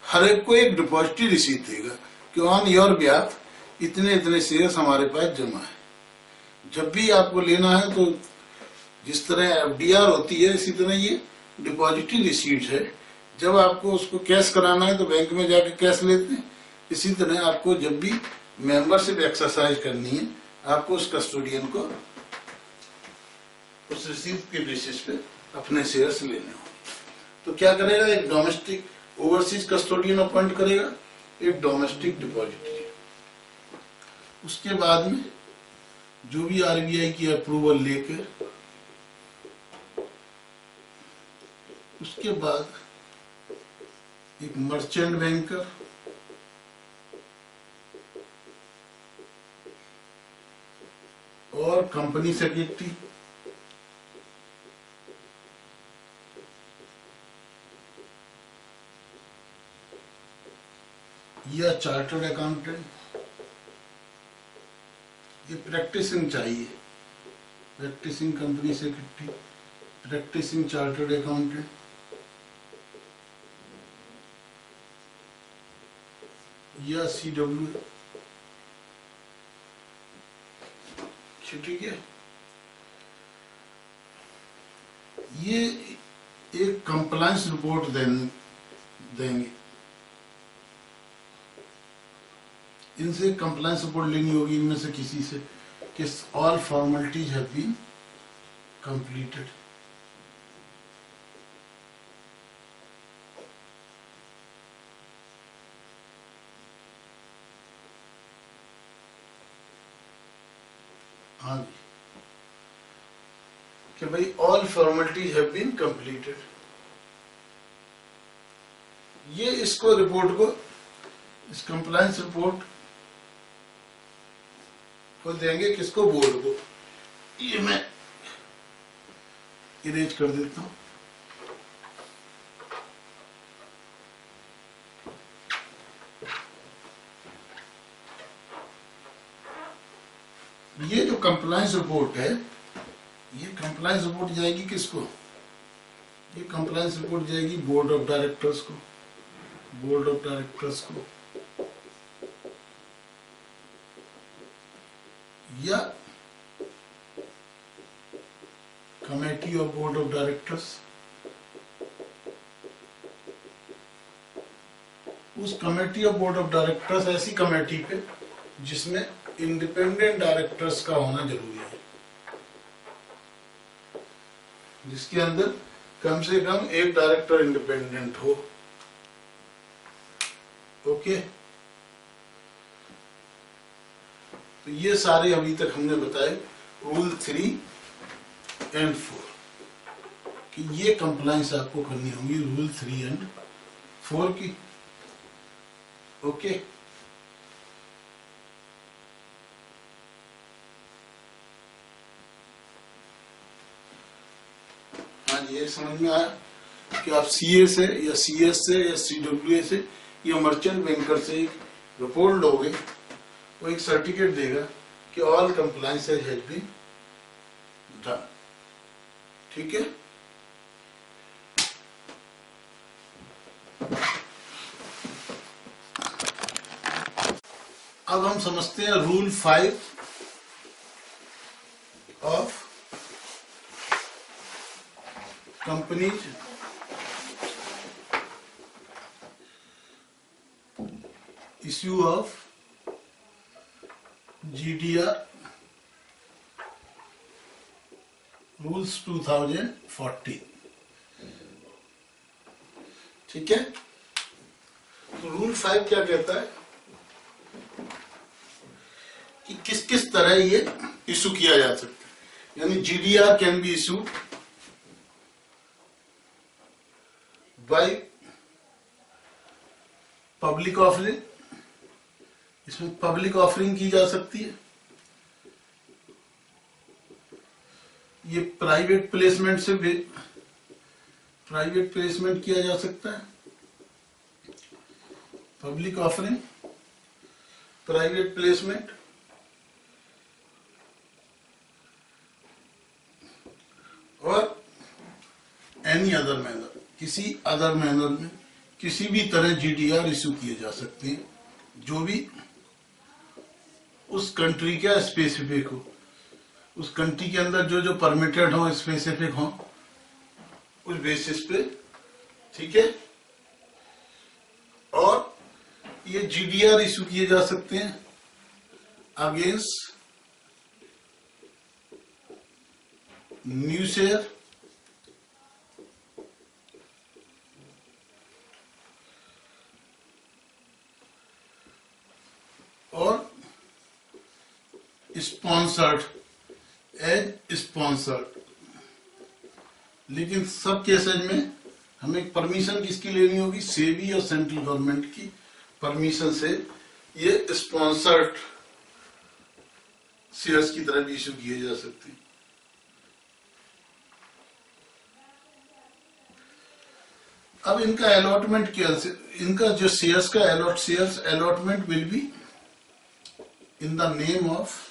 हर एक को एक डिपॉजिटरी रिसीट देगा कि ऑन योर बिहाफ इतने इतने शेयर्स हमारे पास जमा है। जब भी आपको लेना है तो जिस तरह एफडीआर होती है, इसी तरह ये डिपॉजिटरी रिसीट है। जब आपको उसको कैश कराना है तो बैंक में जाके कैश लेते हैं, इसी तरह आपको जब भी मेंबरशिप एक्सरसाइज करनी है, आपको उस कस्टोडियन को उस रिसीट के बेसिस पे अपने शेयर्स लेने होंगे। तो क्या करेगा? एक डोमेस्टिक ओवरसीज कस्टोडियन अपॉइंट करेगा एक डोमेस्टिक डिपॉजिटरी है। उसके बाद में जो भी आरबीआई की अप्रूवल लेकर उसके बाद एक मर्चेंट बैंकर, और कंपनी सेक्रेटरी, या चार्टर्ड अकाउंटेंट, ये प्रैक्टिसिंग चाहिए। Practising company secretary, practising chartered accountant, या CWA। ठीक है, ये एक कंप्लायंस रिपोर्ट देंगे। इनसे कंप्लायंस रिपोर्ट लेनी होगी, इनमें से किसी से, कि all formalities have been completed. हाँ जी, कि भाई all formalities have been completed. ये इसको रिपोर्ट को, इस कंप्लायंस रिपोर्ट को देंगे किसको? बोर्ड को। ये मैं इरेज कर देता हूं। ये जो कंप्लायंस रिपोर्ट है, ये कंप्लायंस रिपोर्ट जाएगी किसको? ये कंप्लायंस रिपोर्ट जाएगी बोर्ड ऑफ डायरेक्टर्स को। बोर्ड ऑफ डायरेक्टर्स को, या committee of board of directors. उस committee of board of directors, ऐसी कमेटी पे जिसमें इंडिपेंडेंट डायरेक्टर्स का होना जरूरी है, जिसके अंदर कम से कम एक डायरेक्टर इंडिपेंडेंट हो। ओके, तो ये सारे अभी तक हमने बताए रूल 3 और 4 कि ये कंप्लायंस आपको करनी होगी रूल 3 और 4 की। ओके, हाँ जी, ये समझ में आया कि आप सीए से या सीएस से या सीडब्ल्यूए से या मर्चेंट बैंकर से एक रिपोर्ट लोगे, वो एक सर्टिफिकेट देगा कि all compliance has been done. ठीक है, अब हम समझते हैं rule 5 of companies issue of GDR rules 2014। ठीक है, तो रूल 5 क्या कहता है कि किस किस तरह ये इशू किया जा सकता है। यानी GDR can be issued by public offering, इसमें पब्लिक ऑफरिंग की जा सकती है। ये प्राइवेट प्लेसमेंट से भी प्राइवेट प्लेसमेंट किया जा सकता है। पब्लिक ऑफरिंग, प्राइवेट प्लेसमेंट, और एनी अदर मैनर, किसी अदर मैनर में किसी भी तरह GDR इशू किए जा सकते हैं जो भी उस कंट्री का स्पेसिफिक हो, उस कंट्री के अंदर जो जो परमिटेड हो, स्पेसिफिक हो, उस बेसिस पे। ठीक है, और ये GDR इशू किए जा सकते हैं against new share, sponsored, as sponsored. लेकिन सब केसेज में हमें परमिशन किसकी लेनी होगी? सेबी और सेंट्रल गवर्नमेंट की परमिशन से ये स्पॉन्सर्ड शेयर्स की तरह भी इश्यू किए जा सकते हैं। अब इनका अलॉटमेंट क्या, इनका जो शेयर्स का shares allotment will be in the name of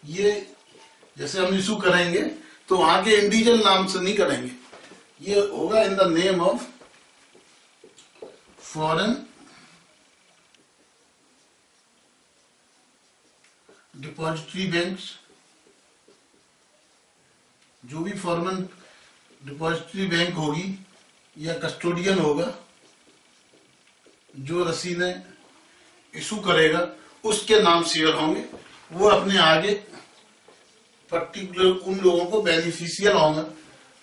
ये, जैसे हम इशू करेंगे तो वहां के इंडिविजुअल नाम से नहीं करेंगे, ये होगा in the name of foreign depository banks. जो भी फॉरेन डिपॉजिटरी बैंक होगी या कस्टोडियन होगा जो रसीदें इशू करेगा, उसके नाम शेयर होंगे। वो अपने आगे पर्टिकुलर उन लोगों को बेनिफिशियल ऑनर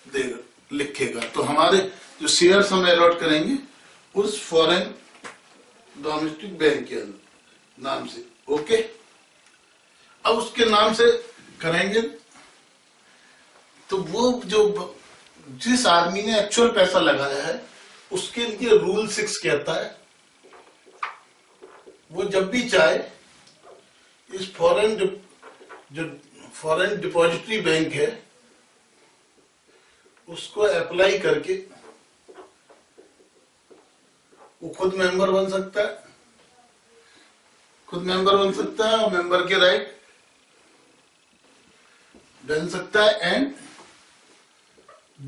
देगा, लिखेगा। तो हमारे जो शेयर्स हम अलॉट करेंगे उस फॉरेन डोमेस्टिक बैंक के नाम से। ओके, अब उसके नाम से करेंगे तो वो जो जिस आदमी ने एक्चुअल पैसा लगाया है उसके लिए रूल 6 कहता है, वो जब भी चाहे इस फॉरेन डिपॉजिटरी बैंक है उसको अप्लाई करके वो खुद मेंबर बन सकता है, और मेंबर के राइट बन सकता है एंड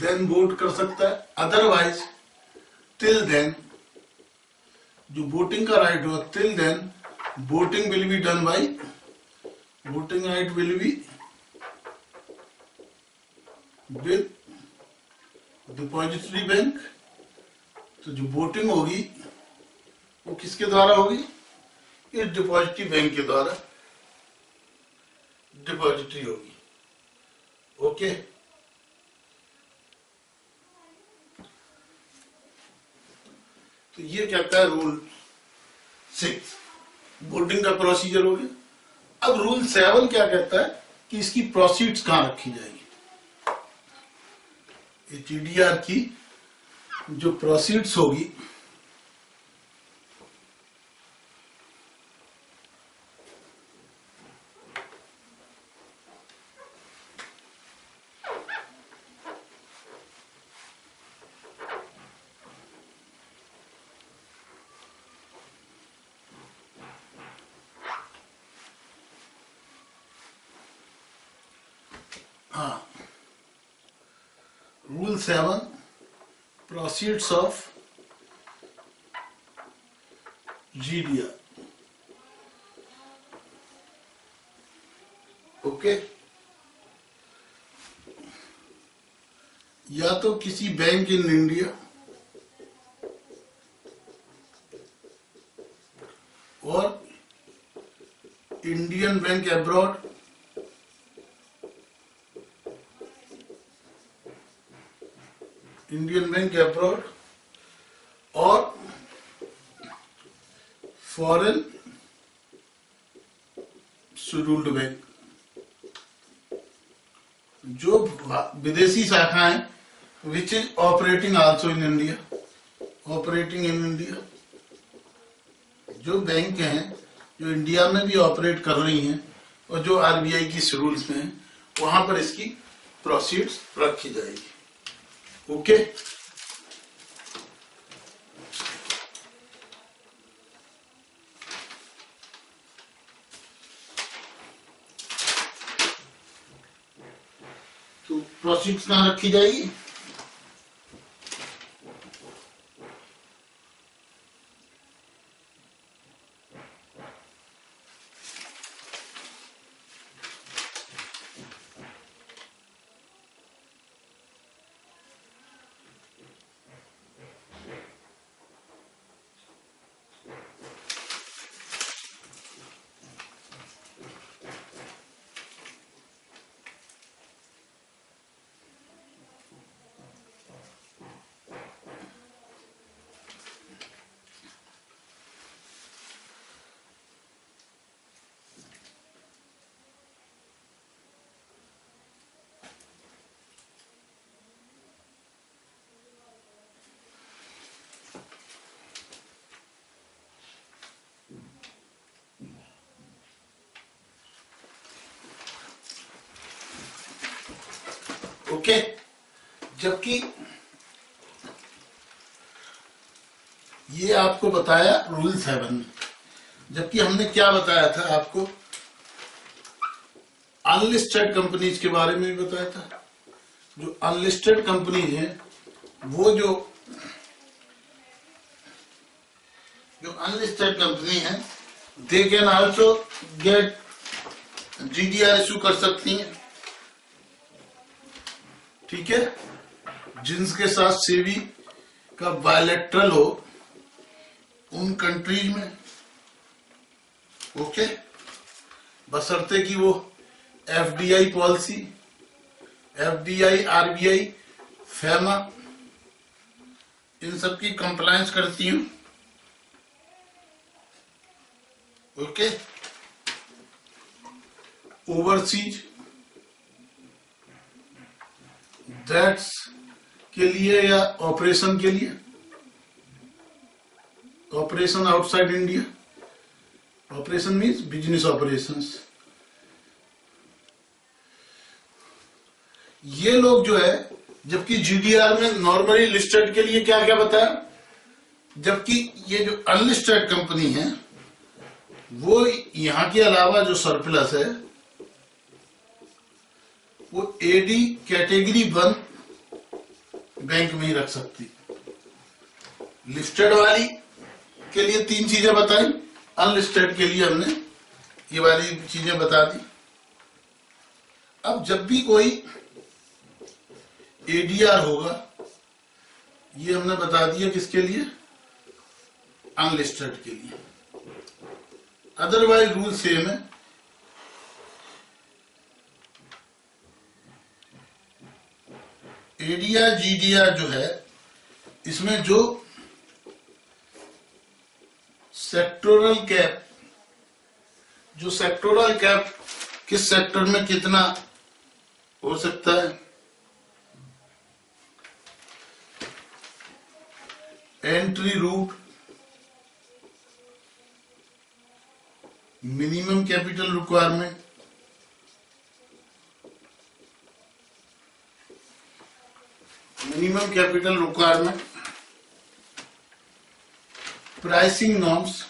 देन वोट कर सकता है। अदरवाइज टिल देन, जो वोटिंग का राइट हो, till then voting will be done by, voting right will be with depository bank. तो जो वोटिंग होगी वो किसके द्वारा होगी? इस डिपॉजिटरी बैंक के द्वारा डिपॉजिटरी होगी। ओके, तो ये कहता है रूल 6, वोटिंग का प्रोसीजर हो गया। अब रूल 7 क्या कहता है कि इसकी प्रोसीड्स कहां रखी जाएगी? टीडीआर की जो प्रोसीड्स होगी Rule 7, proceeds of GDR. Okay, या तो किसी बैंक इन इंडिया और इंडियन बैंक अब्रॉड, और फॉरेन शेड्यूल्ड बैंक। जो विदेशी शाखाएं which is operating also in India, जो बैंक हैं जो इंडिया में भी ऑपरेट कर रही हैं और जो आरबीआई की शेड्यूल्स में हैं, वहां पर इसकी प्रोसीड्स रखी जाएगी। ओके, तो प्रोसीड्स कहां रखी जाएगी? ओके। जबकि ये आपको बताया रूल 7 में, जबकि हमने क्या बताया था आपको, अनलिस्टेड कंपनीज के बारे में भी बताया था। जो अनलिस्टेड कंपनीज हैं वो जो अनलिस्टेड कंपनी है they can also get GDR issue कर सकती हैं, ठीक है, जिनके साथ सेबी का बायलैटरल हो उन कंट्रीज में, ओके, बशर्ते कि वो FDI policy, FDI, RBI, FEMA, इन सब की कंप्लायंस करती हूं, ओके। ओवरसीज दैट्स के लिए या ऑपरेशन के लिए, operation outside India, operation means business operations. ये लोग जो है, जबकि जीडीआर में नॉर्मली लिस्टेड के लिए क्या क्या बताया, जबकि ये जो अनलिस्टेड कंपनी है वो यहां के अलावा जो सरप्लस है वो एडी कैटेगरी 1 बैंक में ही रख सकती। लिस्टेड वाली के लिए 3 चीजें बताई, अनलिस्टेड के लिए हमने ये वाली चीजें बता दी। अब जब भी कोई एडीआर होगा, ये हमने बता दिया किसके लिए, अनलिस्टेड के लिए। अदरवाइज रूल सेम है। एडीआर जीडीआर जो है, इसमें जो सेक्टोरल कैप, जो सेक्टोरल कैप किस सेक्टर में कितना हो सकता है, entry route, minimum capital requirement, pricing norms,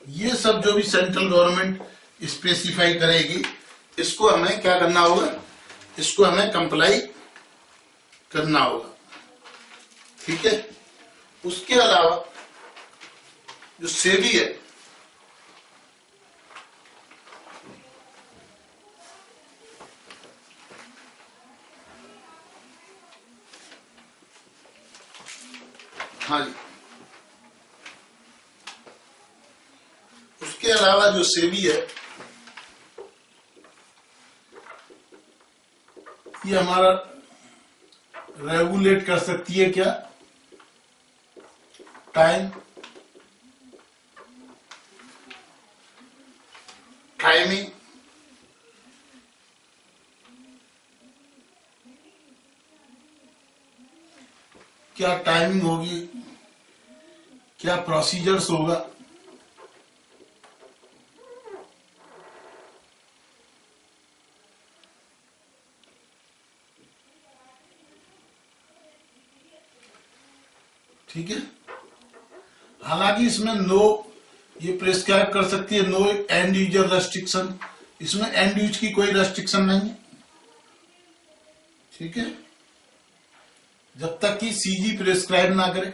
ये सब जो भी सेंट्रल गवर्नमेंट स्पेसिफाई करेगी, इसको हमें क्या करना होगा, इसको हमें कंप्लाई करना होगा, ठीक है। उसके अलावा जो सेबी है, हाँ जी, उसके अलावा जो सेबी है ये हमारा रेगुलेट कर सकती है क्या, टाइमिंग, क्या टाइमिंग होगी, क्या प्रोसीजर्स होगा, ठीक है। हालांकि इसमें नो, ये प्रिस्क्राइब कर सकती है नो एंड यूजर रेस्ट्रिक्शन, इसमें एंड यूज की कोई रेस्ट्रिक्शन नहीं है, ठीक है, जब तक कि सीजी प्रिस्क्राइब ना करे।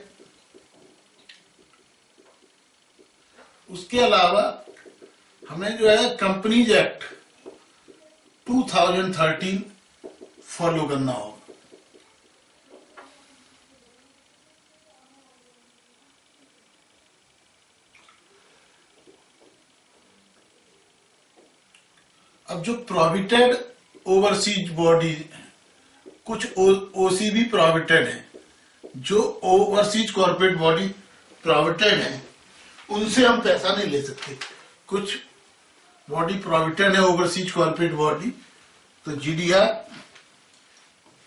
उसके अलावा हमें जो है कंपनीज एक्ट 2013 फॉलो करना होगा। अब जो प्रोविटेड ओवरसीज बॉडी, कुछ ओसीबी प्रोविटेड है, जो ओवरसीज कॉर्पोरेट बॉडी प्रोविटेड है, उनसे हम पैसा नहीं ले सकते। कुछ बॉडी प्रोविटेड है ओवरसीज कॉर्पोरेट बॉडी, तो जीडीआर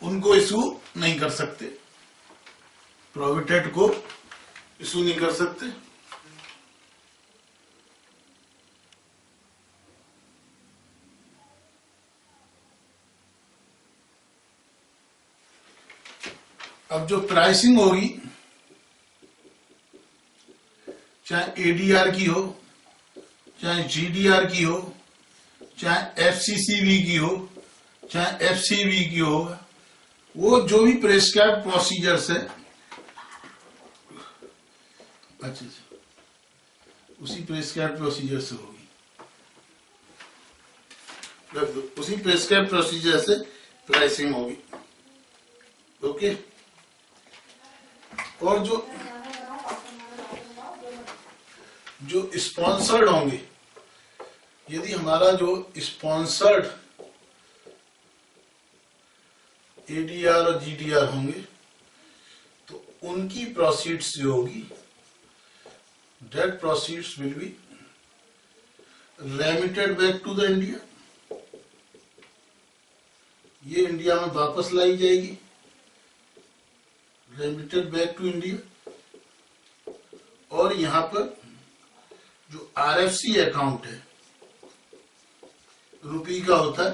उनको इशू नहीं कर सकते, प्रोविटेड को इशू नहीं कर सकते। अब जो प्राइसिंग होगी, चाहे एडीआर की हो, चाहे जीडीआर की हो, चाहे एफसीसीबी की हो, चाहे एफसीबी की हो, वो जो भी प्रेस्क्राइब प्रोसीजर्स है, अच्छा उसी प्रेस्क्राइब प्रोसीजर से होगी, उसी प्रेस्क्राइब प्रोसीजर से प्राइसिंग होगी। ओके। और जो स्पॉन्सर्ड होंगे, यदि हमारा जो स्पॉन्सर्ड एडीआर और जीडीआर होंगे तो उनकी प्रोसीड्स जो होगी, debt proceeds will be remitted back to the India, ये इंडिया में वापस लाई जाएगी, रेमिटेड बैक टू इंडिया। और यहां पर जो आरएफसी अकाउंट है, रुपी का होता है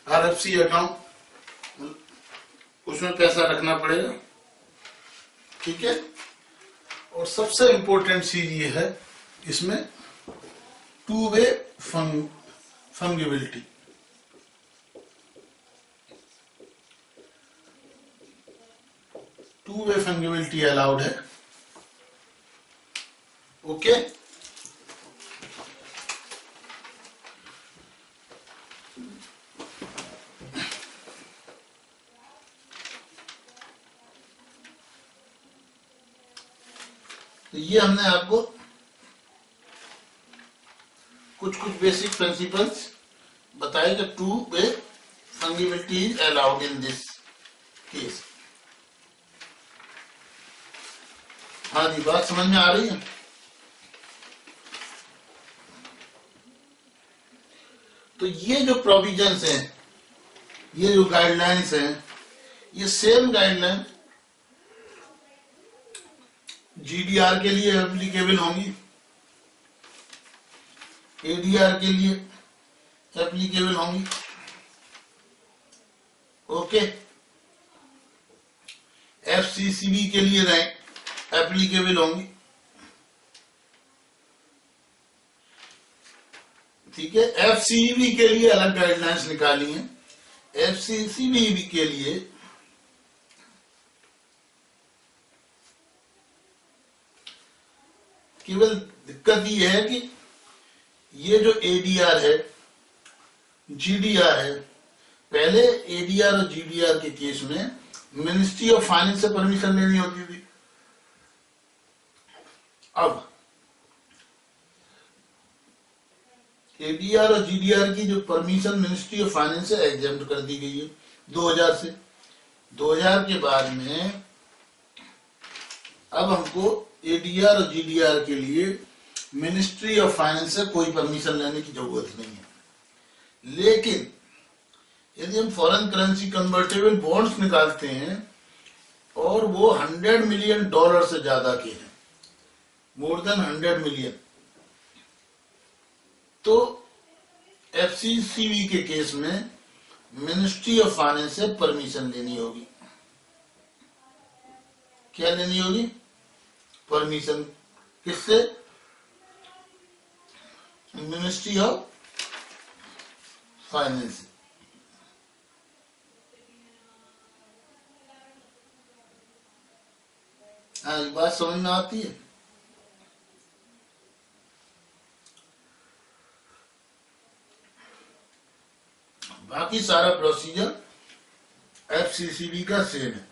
आरएफसी अकाउंट, उसमें पैसा रखना पड़ेगा, ठीक है। और सबसे इंपॉर्टेंट चीज ये है इसमें two way fungibility, two way fungibility allowed है। ओके। तो ये हमने आपको कुछ बेसिक प्रिंसिपल्स बताए कि two way fungibility is allowed in this case. हाँ जी, बात समझ में आ रही है? तो ये जो प्रोविजंस हैं, ये जो गाइडलाइंस हैं, ये सेम गाइडलाइन जीडीआर के लिए एप्लीकेबल होंगी, एडीआर के लिए एप्लीकेबल होंगी। ओके। एफसीसीबी के लिए एप्लीकेबल होंगी, ठीक है। एफसीबी के लिए अलग गाइडलाइंस निकाली हैं, एफसीसीबी के लिए केवल दिक्कत ये है कि ये जो एडीआर है, जीडीआर है, पहले एडीआर और जीडीआर के केस में मिनिस्ट्री ऑफ फाइनेंस से परमिशन लेनी होती थी। अब एडीआर और जीडीआर की जो परमिशन मिनिस्ट्री ऑफ फाइनेंस से एग्जेम्प्ट कर दी गई है 2000 से। 2000 के बाद में अब हमको एडीआर और जीडीआर के लिए मिनिस्ट्री ऑफ फाइनेंस से कोई परमिशन लेने की जरूरत नहीं है। लेकिन यदि हम फॉरेन करेंसी कन्वर्टेबल बॉन्ड्स निकालते हैं और वो $100 मिलियन से ज्यादा के हैं, मोर देन 100 मिलियन, तो एफसीसीबी के केस में मिनिस्ट्री ऑफ फाइनेंस से परमिशन लेनी होगी। क्या लेनी होगी? परमिशन। किससे? Ministry of finance. हाँ, ये बात समझ में आती है? बाकी सारा प्रोसीजर एफसीसीबी का सेम है।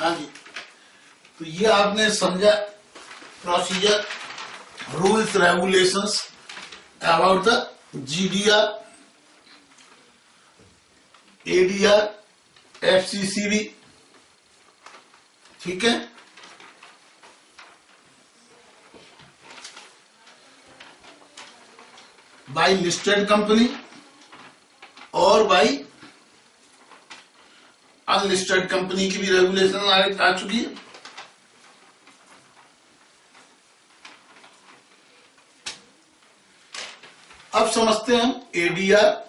हाँ जी, तो ये आपने समझा procedure, rules regulations about the GDR, ADR, FCCB, ठीक है। बाई लिस्टेड कंपनी और बाई अनलिस्टेड कंपनी की भी रेगुलेशन आ चुकी है। अब समझते हैं हम ADR,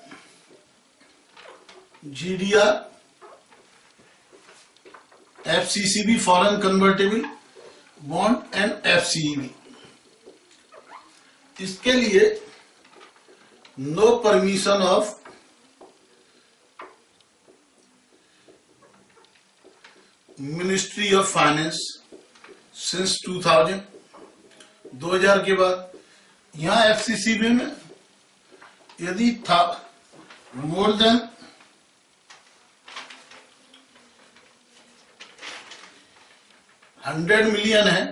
GDR, FCCB foreign convertible bond and FCEB। इसके लिए no permission of ministry of finance since 2000 के बाद। यहां FCCB में यदि था मोर देन $100 million है,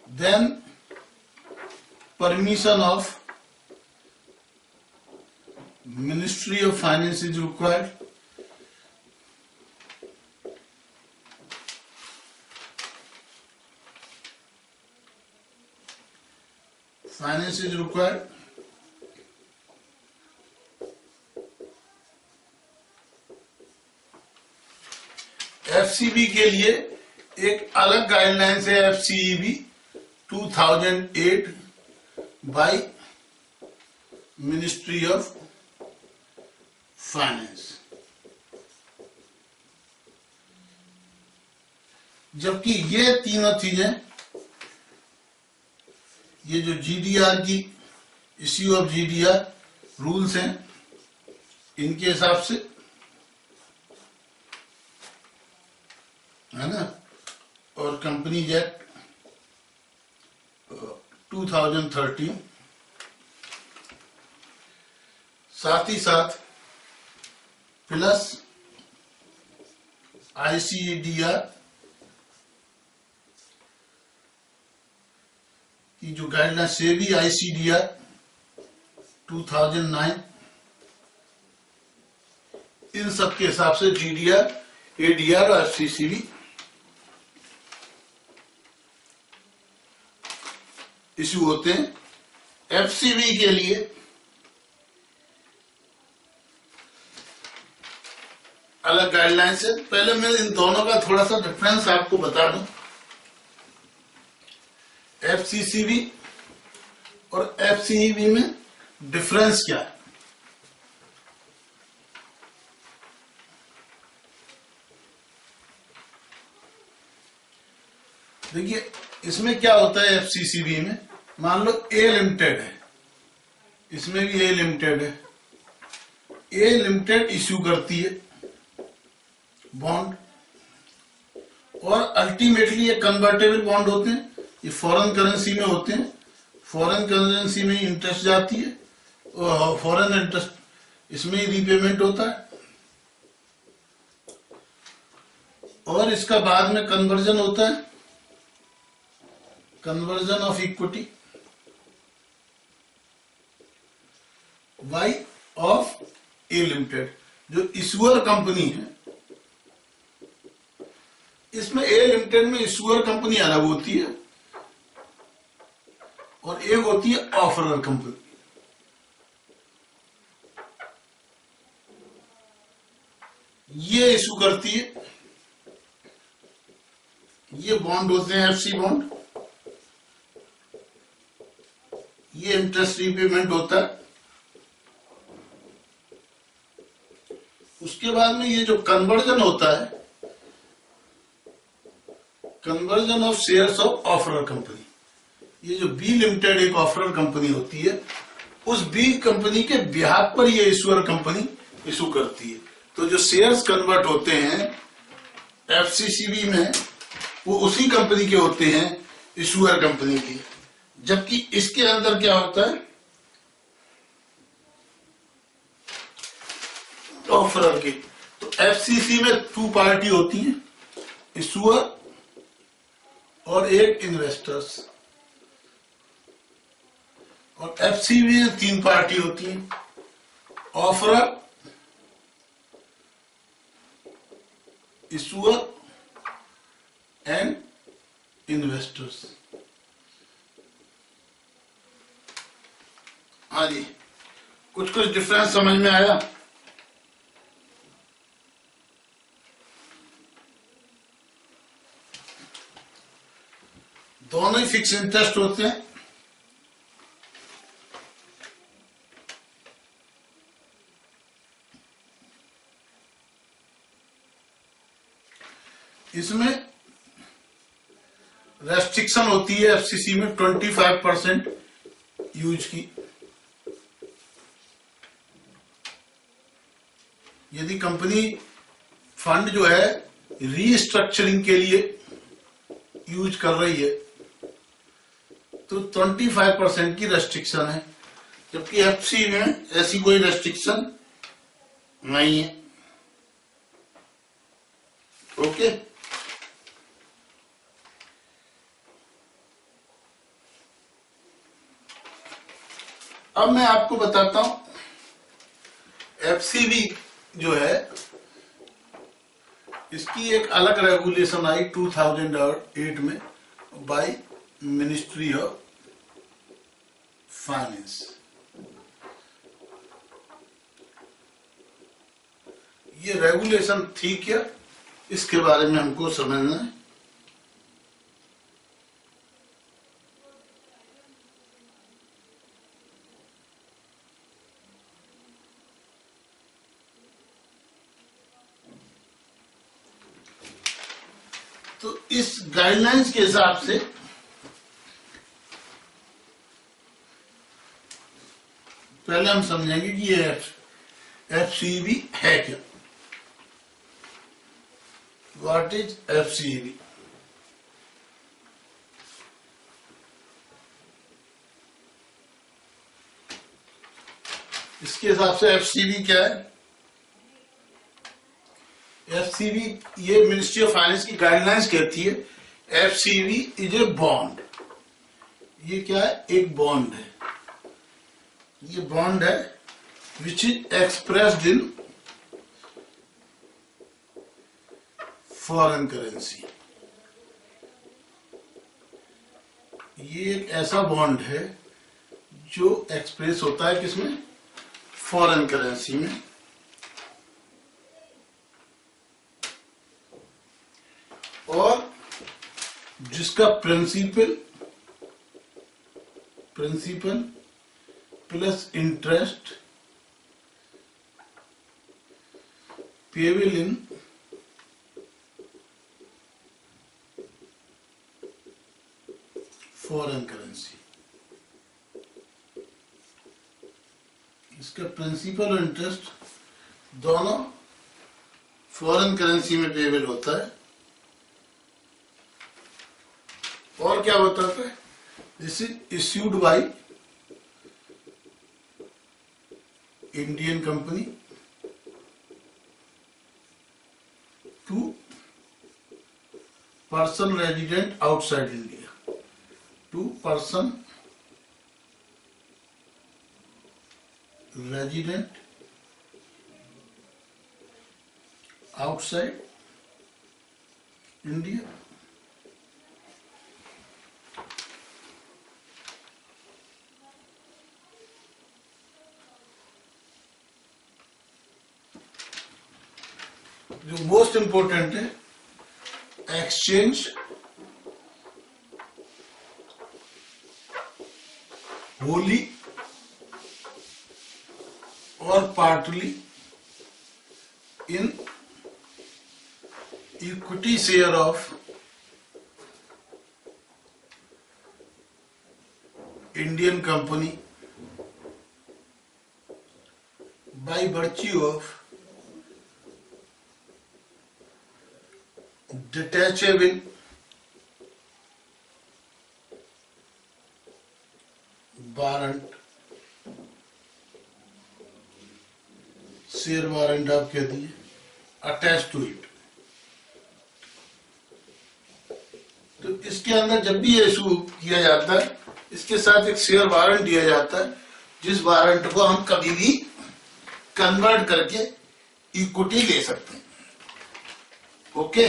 then permission of ministry of finance is required. Finance is required. FCB के लिए एक अलग गाइडलाइंस है, FCEB 2008 by ministry of finance. जबकि ये तीनों चीजें, ये जो GDR की इश्यू ऑफ GDR रूल्स हैं, इनके हिसाब से है ना, और कंपनीज एक्ट 2013, साथ ही साथ प्लस ICDR की जो गाइडलाइन से भी ICDR 2009, इन सब के हिसाब से GDR, ADR और FCCB इश्यू होते हैं। FCB के लिए अलग गाइडलाइंस है। पहले मैं इन दोनों का थोड़ा सा डिफरेंस आपको बता दूं। FCCB और FCEB में डिफरेंस क्या है। देखिए, इसमें क्या होता है FCCB में, मान लो A लिमिटेड है, इसमें भी A लिमिटेड है। A लिमिटेड इश्यू करती है बॉन्ड, और अल्टीमेटली ये कन्वर्टेबल बॉन्ड होते हैं, ये फॉरेन करेंसी में होते हैं। फॉरेन करेंसी में ही इंटरेस्ट जाती है, और फॉरेन इंटरेस्ट इसमें ही रीपेमेंट होता है, और इसका बाद में कन्वर्जन होता है, conversion of equity by of A limited. जो इश्यूअर कंपनी है, इसमें A लिमिटेड में इश्यूअर कंपनी अलग होती है और एक होती है ऑफरर कंपनी। ये इशू करती है, ये बॉन्ड होते हैं FC बॉन्ड, ये इंटरेस्ट रीपेमेंट होता है। उसके बाद में ये जो कन्वर्जन होता है, conversion of shares of offeror company, ये जो B लिमिटेड एक ऑफरर कंपनी होती है, उस B कंपनी के बिहाफ पर ये इश्यूअर कंपनी इशू करती है। तो जो शेयर्स कन्वर्ट होते हैं FCCB में, वो उसी कंपनी के होते हैं, इश्यूअर कंपनी की। जबकि इसके अंदर क्या होता है, ऑफरर के। तो एफसीसी में 2 पार्टी होती हैं, इशूअर और एक इन्वेस्टर्स। और एफसी में 3 पार्टी होती हैं, ऑफरर, इशूअर एंड इन्वेस्टर्स। हाँ जी, कुछ कुछ डिफरेंस समझ में आया? दोनों ही फिक्स इंटरेस्ट होते हैं। इसमें रेस्ट्रिक्शन होती है एफसीसी में 25% यूज की। यदि कंपनी फंड जो है रीस्ट्रक्चरिंग के लिए यूज कर रही है तो 25% की रेस्ट्रिक्शन है, जबकि एफसी में ऐसी कोई रेस्ट्रिक्शन नहीं है। ओके, अब मैं आपको बताता हूं एफसीबी जो है इसकी एक अलग रेगुलेशन आई 2008 में बाय मिनिस्ट्री ऑफ फाइनेंस। ये रेगुलेशन थी क्या, इसके बारे में हमको समझना है। तो इस गाइडलाइंस के हिसाब से पहले हम समझेंगे कि ये एफसीबी है क्या। What is FCB? इसके हिसाब से एफसीबी क्या है? एफसीबी, ये मिनिस्ट्री ऑफ फाइनेंस की गाइडलाइंस कहती है एफसीबी इज ए बॉन्ड। ये क्या है? एक बॉन्ड है। ये बॉन्ड है which is expressed in foreign currency. ये एक ऐसा बॉन्ड है जो एक्सप्रेस होता है किसमें? फॉरेन करेंसी में। और जिसका principal plus interest payable in foreign currency. इसका प्रिंसिपल और इंटरेस्ट दोनों फॉरेन करेंसी में पेबल होता है। और क्या बताता है? This is issued by Indian company to person resident outside India, to person resident outside India. जो मोस्ट इंपोर्टेंट है, एक्सचेंज होली और partly in equity share of Indian company by virtue of detachable warrant. Share warrant आप कह दिए। attached to it. तो इसके अंदर जब भी ये इशू किया जाता है, इसके साथ एक शेयर वारंट दिया जाता है, जिस वारंट को हम कभी भी कन्वर्ट करके इक्विटी ले सकते हैं। ओके,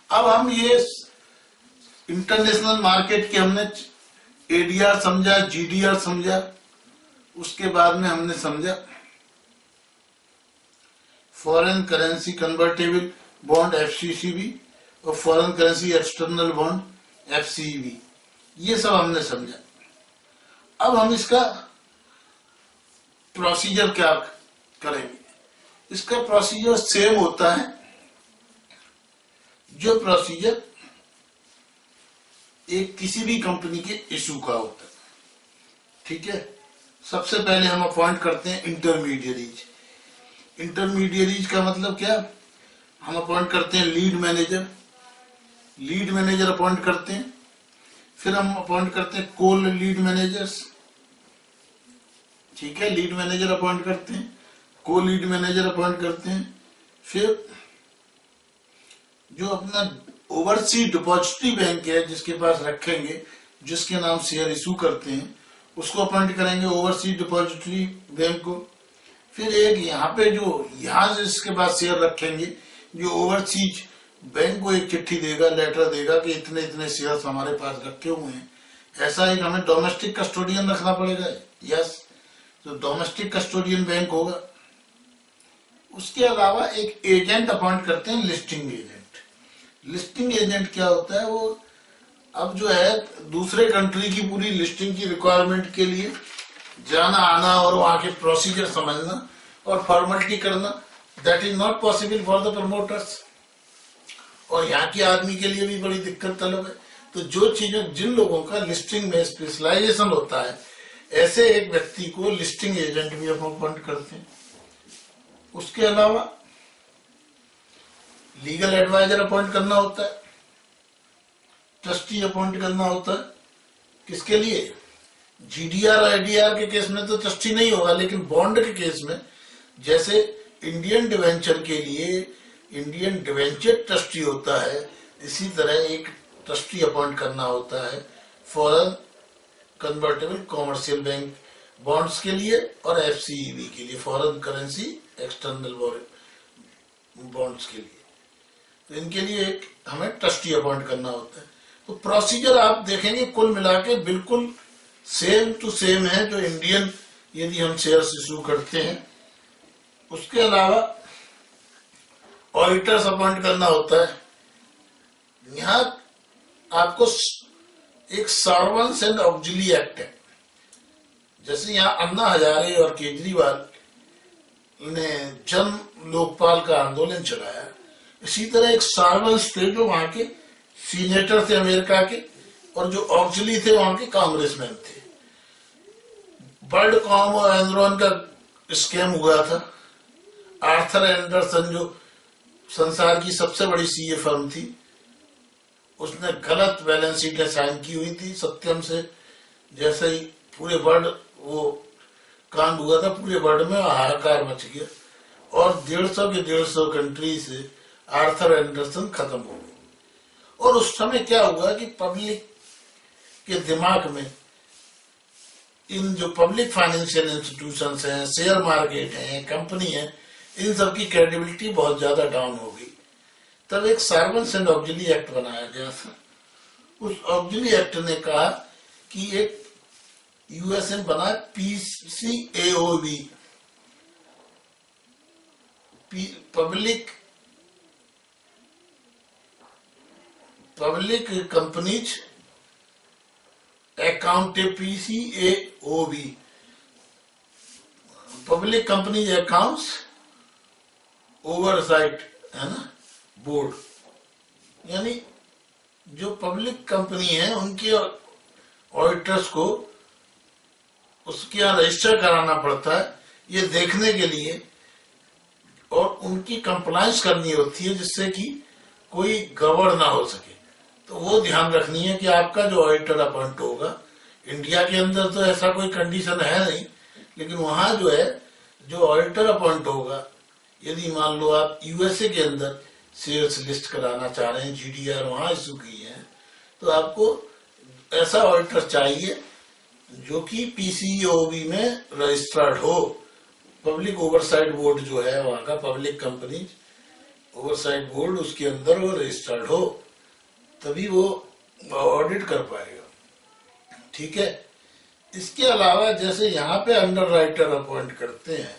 अब हम ये इंटरनेशनल मार्केट के हमने एडीआर समझा, जीडीआर समझा, उसके बाद में हमने समझा फॉरेन करेंसी कन्वर्टेबल बॉन्ड एफसीसीबी और foreign currency external bond FCB, ये सब हमने समझा। अब हम इसका प्रोसीजर क्या करेंगे। इसका प्रोसीजर सेम होता है जो प्रोसीजर एक किसी भी कंपनी के इशू का होता है। ठीक है, सबसे पहले हम अपॉइंट करते हैं इंटरमीडियरीज। इंटरमीडियरीज का मतलब क्या, हम अपॉइंट करते हैं lead manager, lead manager appoint करते हैं, फिर हम अपॉइंट करते हैं कोल लीड मैनेजर्स। ठीक है, लीड मैनेजर अपॉइंट करते हैं, को लीड मैनेजर अपॉइंट करते हैं, फिर जो अपना ओवरसीज डिपॉजिटरी बैंक है जिसके पास रखेंगे, जिसके नाम शेयर इशू करते हैं, उसको अपॉइंट करेंगे ओवरसीज डिपॉजिटरी बैंक को। फिर एक यहाँ पे जो यहाँ से इसके पास शेयर रखेंगे, जो ओवरसीज बैंक को एक चिट्ठी देगा, लेटर देगा कि इतने इतने शेयर हमारे पास रखे हुए हैं। ऐसा एक हमें डोमेस्टिक कस्टोडियन रखना पड़ेगा। यस, तो डोमेस्टिक कस्टोडियन बैंक होगा। उसके अलावा एक एजेंट अपॉइंट करते हैं, लिस्टिंग एजेंट। लिस्टिंग एजेंट क्या होता है, वो अब जो है दूसरे कंट्री की पूरी लिस्टिंग की रिक्वायरमेंट के लिए जाना आना और वहां के प्रोसीजर समझना और फॉर्मेलिटी करना, that is not possible for the promoters, और यहाँ के आदमी के लिए भी बड़ी दिक्कत तलब है। तो जो चीजें, जिन लोगों का लिस्टिंग में स्पेशलाइजेशन होता है, ऐसे एक व्यक्ति को लिस्टिंग एजेंट भी अपॉइंट करते हैं। उसके अलावा लीगल एडवाइजर अपॉइंट करना होता है, ट्रस्टी अपॉइंट करना होता है। किसके लिए, जीडीआर और एडीआर के केस में तो ट्रस्टी नहीं होगा, लेकिन बॉन्ड के केस में जैसे इंडियन डिवेंचर के लिए इंडियन डिवेंचर ट्रस्टी होता है, इसी तरह एक ट्रस्टी अपॉइंट करना होता है foreign convertible commercial bank bonds के लिए और एफसीईबी के लिए, फॉरेन करेंसी एक्सटर्नल बॉन्ड्स के लिए। तो इनके लिए एक हमें ट्रस्टी अपॉइंट करना होता है। तो प्रोसीजर आप देखेंगे कुल मिला के बिल्कुल सेम टू सेम है जो इंडियन यदि हम शेयर्स इशू करते हैं। उसके अलावा ऑडिटर्स अपॉइंट करना होता है। यहाँ आपको एक सर्वेंट्स एंड ऑक्सिलरी एक्ट है, जैसे यहाँ अन्ना हजारे और केजरीवाल ने जन लोकपाल का आंदोलन चलाया, इसी तरह एक सर्वेंट्स थे जो वहां के सीनेटर थे अमेरिका के, और जो ऑक्सिलरी थे वहां के कांग्रेसमैन थे। वर्ल्ड कॉम और एनरॉन का स्कैम हुआ था। आर्थर एंडरसन जो संसार की सबसे बड़ी सीए फर्म थी, उसने गलत बैलेंस शीटें साइन की हुई थी सत्यम से। जैसे ही पूरे वर्ल्ड वो कांड हुआ था, पूरे वर्ल्ड में हाहाकार मच गया और 150 के 150 कंट्री से आर्थर एंडरसन खत्म हो गए। और उस समय क्या हुआ कि पब्लिक के दिमाग में इन जो पब्लिक फाइनेंशियल इंस्टीट्यूशंस हैं, शेयर मार्केट है, कंपनी है, इन सब की क्रेडिबिलिटी बहुत ज्यादा डाउन हो गई। तब एक सर्वेंट्स एंड ऑक्सिलरी एक्ट बनाया गया था। उस ऑक्सिलरी एक्ट ने कहा कि एक यूएसए बना PCAOB, public companies accountability, PCAOB, public companies accounts oversight है ना, बोर्ड। यानी जो पब्लिक कंपनी है उनके ऑडिटर्स को उसके यहाँ रजिस्टर कराना पड़ता है, ये देखने के लिए, और उनकी कंप्लायंस करनी होती है जिससे कि कोई गड़बड़ ना हो सके। तो वो ध्यान रखनी है कि आपका जो ऑडिटर अपॉइंट होगा, इंडिया के अंदर तो ऐसा कोई कंडीशन है नहीं, लेकिन वहां जो है जो ऑडिटर अपॉइंट होगा, यदि मान लो आप यूएसए के अंदर शेयर्स लिस्ट कराना चाह रहे हैं, जीडीआर वहां इशू की है, तो आपको ऐसा ऑडिटर चाहिए जो कि पीसीओबी में रजिस्टर्ड हो। पब्लिक ओवरसाइट बोर्ड जो है वहां का, पब्लिक कंपनी ओवरसाइट बोर्ड, उसके अंदर वो रजिस्टर्ड हो, तभी वो ऑडिट कर पाएगा। ठीक है। इसके अलावा जैसे यहाँ पे अंडर राइटर अपॉइंट करते हैं,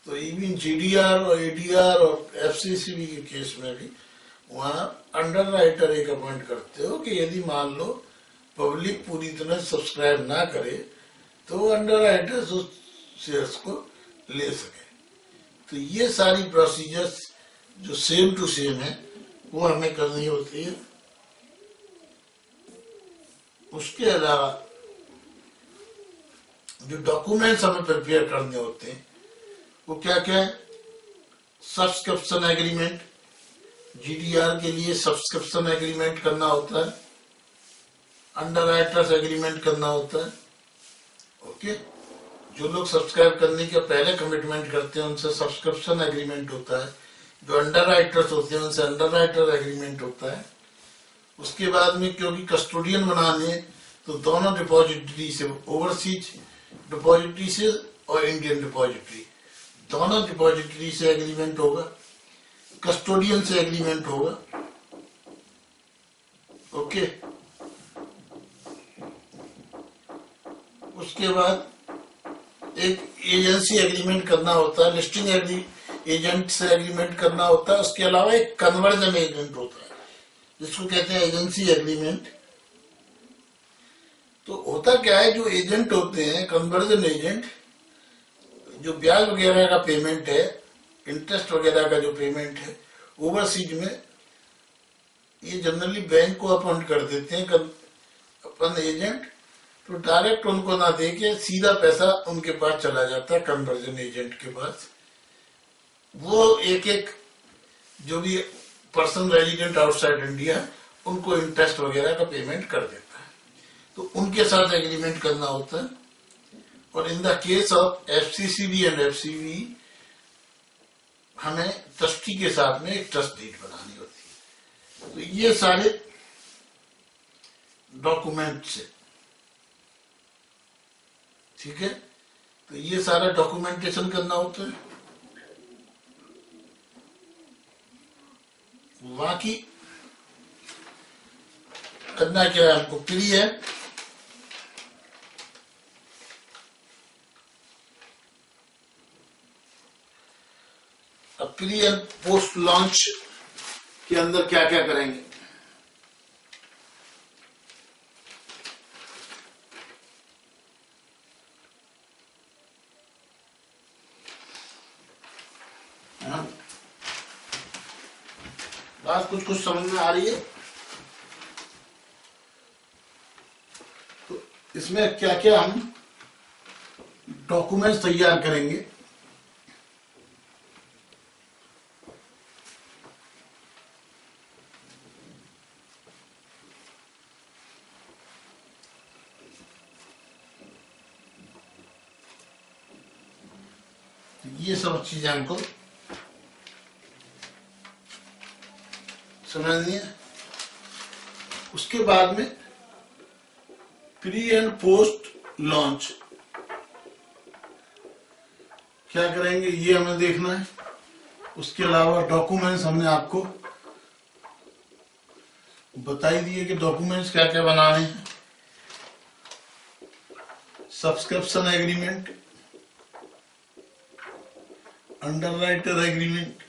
तो इवन जीडीआर और एडीआर और एफसीसीबी के केस में भी वहाँ अंडर राइटर एक अपॉइंट करते हो कि यदि मान लो पब्लिक पूरी तरह सब्सक्राइब ना करे तो अंडर राइटर्स उस शेयर्स को ले सके। तो ये सारी प्रोसीजर्स जो सेम टू सेम है वो हमें करनी होती है। उसके अलावा जो डॉक्यूमेंट्स हमें प्रिपेयर करने होते हैं वो क्या क्या है? सब्सक्रिप्शन एग्रीमेंट, जीडीआर के लिए सब्सक्रिप्शन एग्रीमेंट करना होता है, अंडर राइटर्स एग्रीमेंट करना होता है। ओके, जो लोग सब्सक्राइब करने के पहले कमिटमेंट करते हैं उनसे सब्सक्रिप्शन एग्रीमेंट होता है, जो अंडर राइटर्स होते हैं उनसे अंडर राइटर एग्रीमेंट होता है। उसके बाद में क्योंकि कस्टोडियन बनाने तो दोनों डिपॉजिटरी से, ओवरसीज डिपॉजिटरी से और इंडियन डिपॉजिटरी, दोनों डिपॉजिटरी से एग्रीमेंट होगा, कस्टोडियन से एग्रीमेंट होगा। ओके, उसके बाद एक एजेंसी एग्रीमेंट करना होता है, लिस्टिंग एजेंट से एग्रीमेंट करना होता है। उसके अलावा एक कन्वर्जन एजेंट होता है जिसको कहते हैं एजेंसी एग्रीमेंट। तो होता क्या है, जो एजेंट होते हैं कन्वर्जन एजेंट, जो ब्याज वगैरह का पेमेंट है, इंटरेस्ट वगैरह का जो पेमेंट है ओवरसीज में, ये जनरली बैंक को अपॉइंट कर देते हैं अपन एजेंट। तो डायरेक्ट उनको ना दे के सीधा पैसा उनके पास चला जाता है कन्वर्जन एजेंट के पास। वो एक एक जो भी पर्सन रेजिडेंट आउटसाइड इंडिया उनको इंटरेस्ट वगैरह का पेमेंट कर देता है, तो उनके साथ एग्रीमेंट करना होता है। और in the case of FCCB and FCV हमें ट्रस्टी के साथ में एक ट्रस्ट डीड बनानी होती है। तो ये सारे डॉक्यूमेंट से, ठीक है, तो ये सारा डॉक्यूमेंटेशन करना होता है। बाकी करना क्या है हमको, प्री है, अब प्री एंड पोस्ट लॉन्च के अंदर क्या क्या करेंगे। बात कुछ कुछ समझ में आ रही है? तो इसमें क्या क्या हम डॉक्यूमेंट्स तैयार करेंगे। ये सब चीजें हमको समझनी है। उसके बाद में प्री एंड पोस्ट लॉन्च क्या करेंगे ये हमें देखना है। उसके अलावा डॉक्यूमेंट्स हमने आपको बता ही दिए कि डॉक्यूमेंट्स क्या क्या बनाने हैं। Subscription agreement, under writer agreement,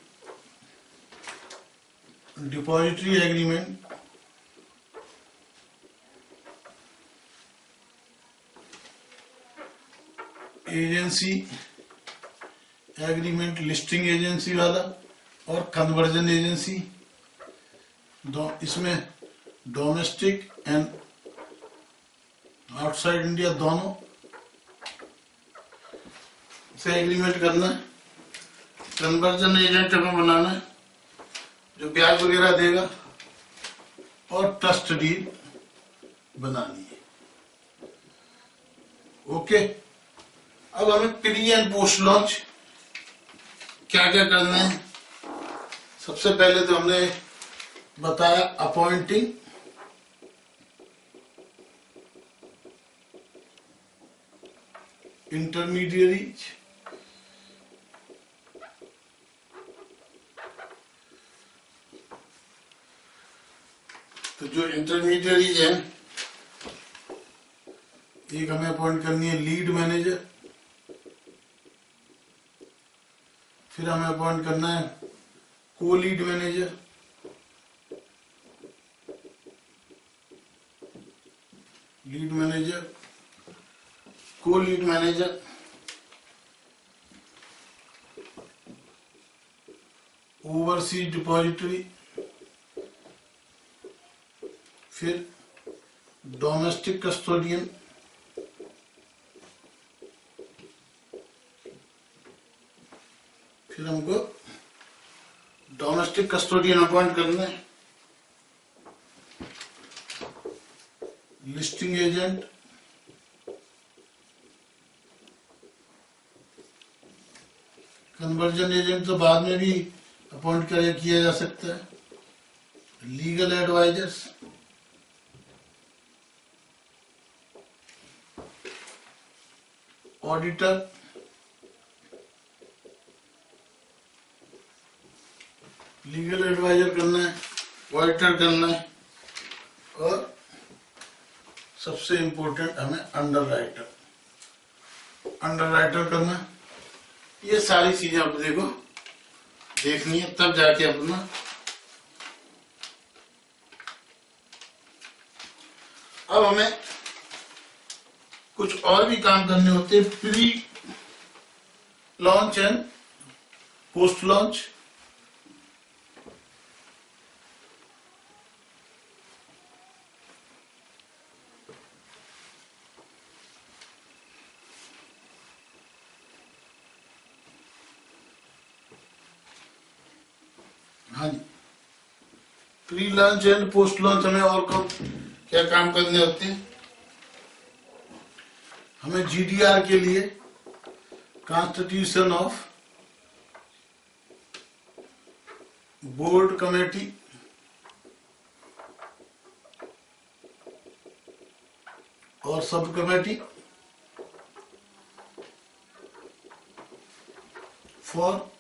depository agreement, agency agreement, listing agency वाला, और कन्वर्जन एजेंसी। इसमें डोमेस्टिक एंड आउटसाइड इंडिया दोनों से एग्रीमेंट करना है। कन्वर्जन एजेंट हमें बनाना है जो ब्याज वगैरह देगा। और ट्रस्ट डीड बनानी है। ओके, अब हमें प्री एंड पोस्ट लॉन्च क्या क्या करना है। सबसे पहले तो हमने बताया अपॉइंटिंग इंटरमीडियरीज, तो जो इंटरमीडियरीज है, एक हमें अपॉइंट करनी है लीड मैनेजर, फिर हमें अपॉइंट करना है को लीड मैनेजर, लीड मैनेजर, को लीड मैनेजर, ओवरसीज डिपॉजिटरी, फिर डोमेस्टिक कस्टोडियन, फिर हमको डोमेस्टिक कस्टोडियन अपॉइंट करना है, लिस्टिंग एजेंट, कन्वर्जन एजेंट तो बाद में भी अपॉइंट किया जा सकता है, legal advisers, auditor, legal adviser करना है, ऑडिटर करना है, और सबसे इंपॉर्टेंट हमें अंडरराइटर करना है। ये सारी चीजें अपने को देखनी है, तब जाके अपना अब हमें कुछ और भी काम करने होते हैं, pre launch and post launch. हाँ जी, pre launch and post launch हमें और क्या काम करने होते हैं। हमें जीडीआर के लिए कॉन्स्टिट्यूशन ऑफ बोर्ड कमेटी, और सब committee for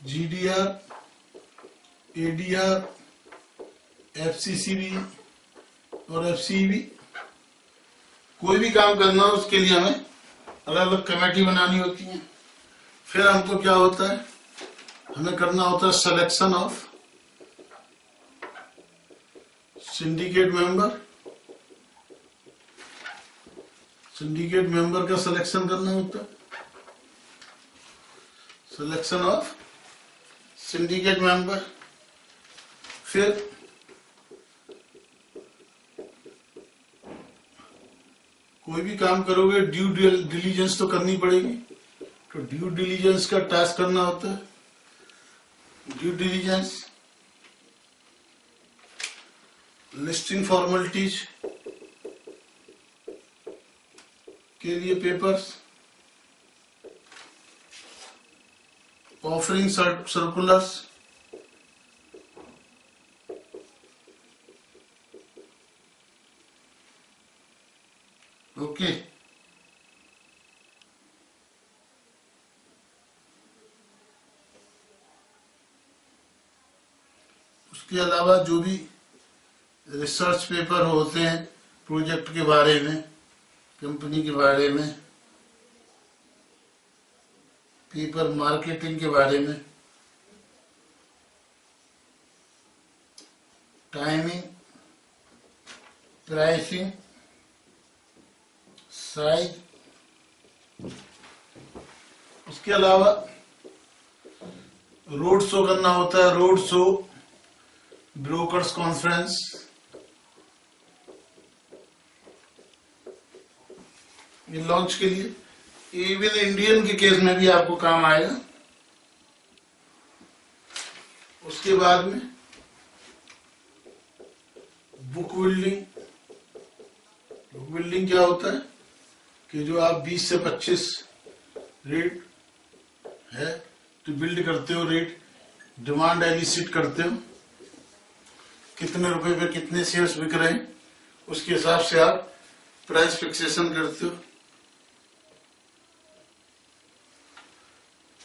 GDR, ADR, FCCB और एफसीबी, कोई भी काम करना हो उसके लिए हमें अलग अलग कमेटी बनानी होती है। फिर हमको क्या होता है, हमें करना होता है selection of syndicate member, syndicate member का सिलेक्शन करना होता है, सिलेक्शन ऑफ सिंडिकेट मेंबर। फिर कोई भी काम करोगे ड्यू डिलीजेंस तो करनी पड़ेगी, तो ड्यू डिलीजेंस का टास्क करना होता है, ड्यू डिलीजेंस, लिस्टिंग फॉर्मेलिटीज के लिए पेपर्स, ऑफरिंग सर्कुलर्स, ओके। उसके अलावा जो भी रिसर्च पेपर होते हैं प्रोजेक्ट के बारे में, कंपनी के बारे में, पेपर मार्केटिंग के बारे में, टाइमिंग, प्राइसिंग, साइज, उसके अलावा रोड शो करना होता है, रोड शो, ब्रोकर्स कॉन्फ्रेंस, ये लॉन्च के लिए, इवन इंडियन के केस में भी आपको काम आएगा। उसके बाद में बिल्डिंग, बुक बिल्डिंग क्या होता है कि जो आप 20 से 25 रेट है तो बिल्ड करते हो, रेट डिमांड एलिसिट करते हो, कितने रुपए पे कितने शेयर्स बिक रहे हैं उसके हिसाब से आप प्राइस फिक्सेशन करते हो।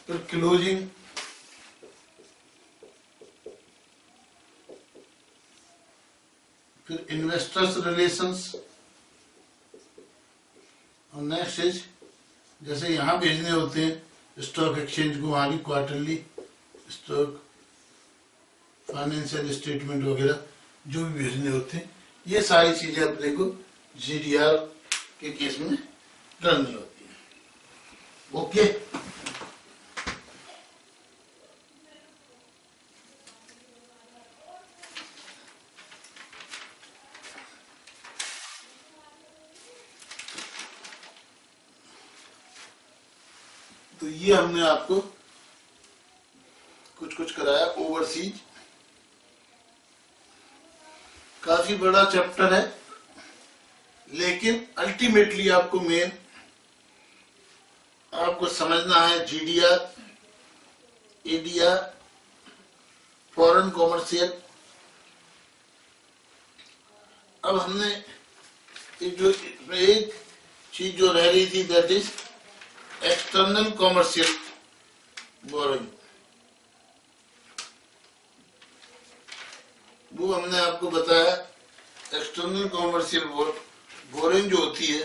फिर क्लोजिंग, फिर इन्वेस्टर्स रिलेशंस, और नेक्स्ट इज जैसे यहाँ भेजने होते हैं स्टॉक एक्सचेंज को, वहां भी क्वार्टरली स्टॉक फाइनेंशियल स्टेटमेंट वगैरह जो भी भेजने होते हैं, ये सारी चीजें अपने को जीडीआर के केस में करनी होती है। ओके, तो ये हमने आपको कुछ कुछ कराया। ओवरसीज काफी बड़ा चैप्टर है, लेकिन अल्टीमेटली आपको मेन आपको समझना है जीडीआर, एडीआर, फॉरेन कॉमर्शियल। अब हमने एक चीज जो रह रही थी that is external commercial borrowing, वो हमने आपको बताया। एक्सटर्नल कॉमर्शियल बोरोइंग जो होती है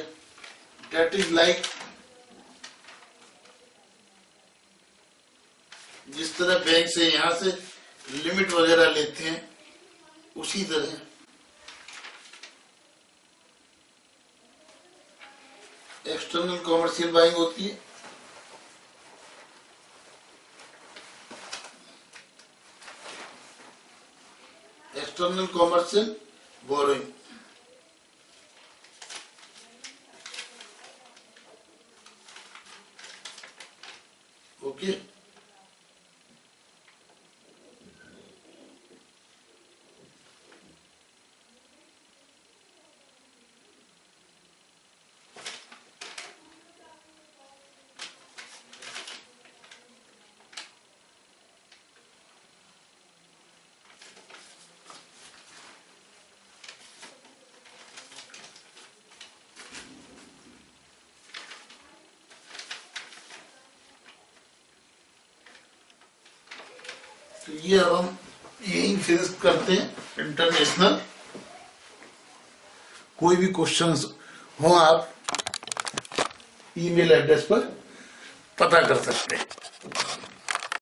दैट इज लाइक, जिस तरह बैंक से यहां से लिमिट वगैरह लेते हैं उसी तरह एक्सटर्नल कॉमर्शियल बाइंग होती है। External commercial borrowing, okay. तो ये अब हम यही फिनिश करते हैं। इंटरनेशनल कोई भी क्वेश्चंस हो आप ईमेल एड्रेस पर पता कर सकते हैं।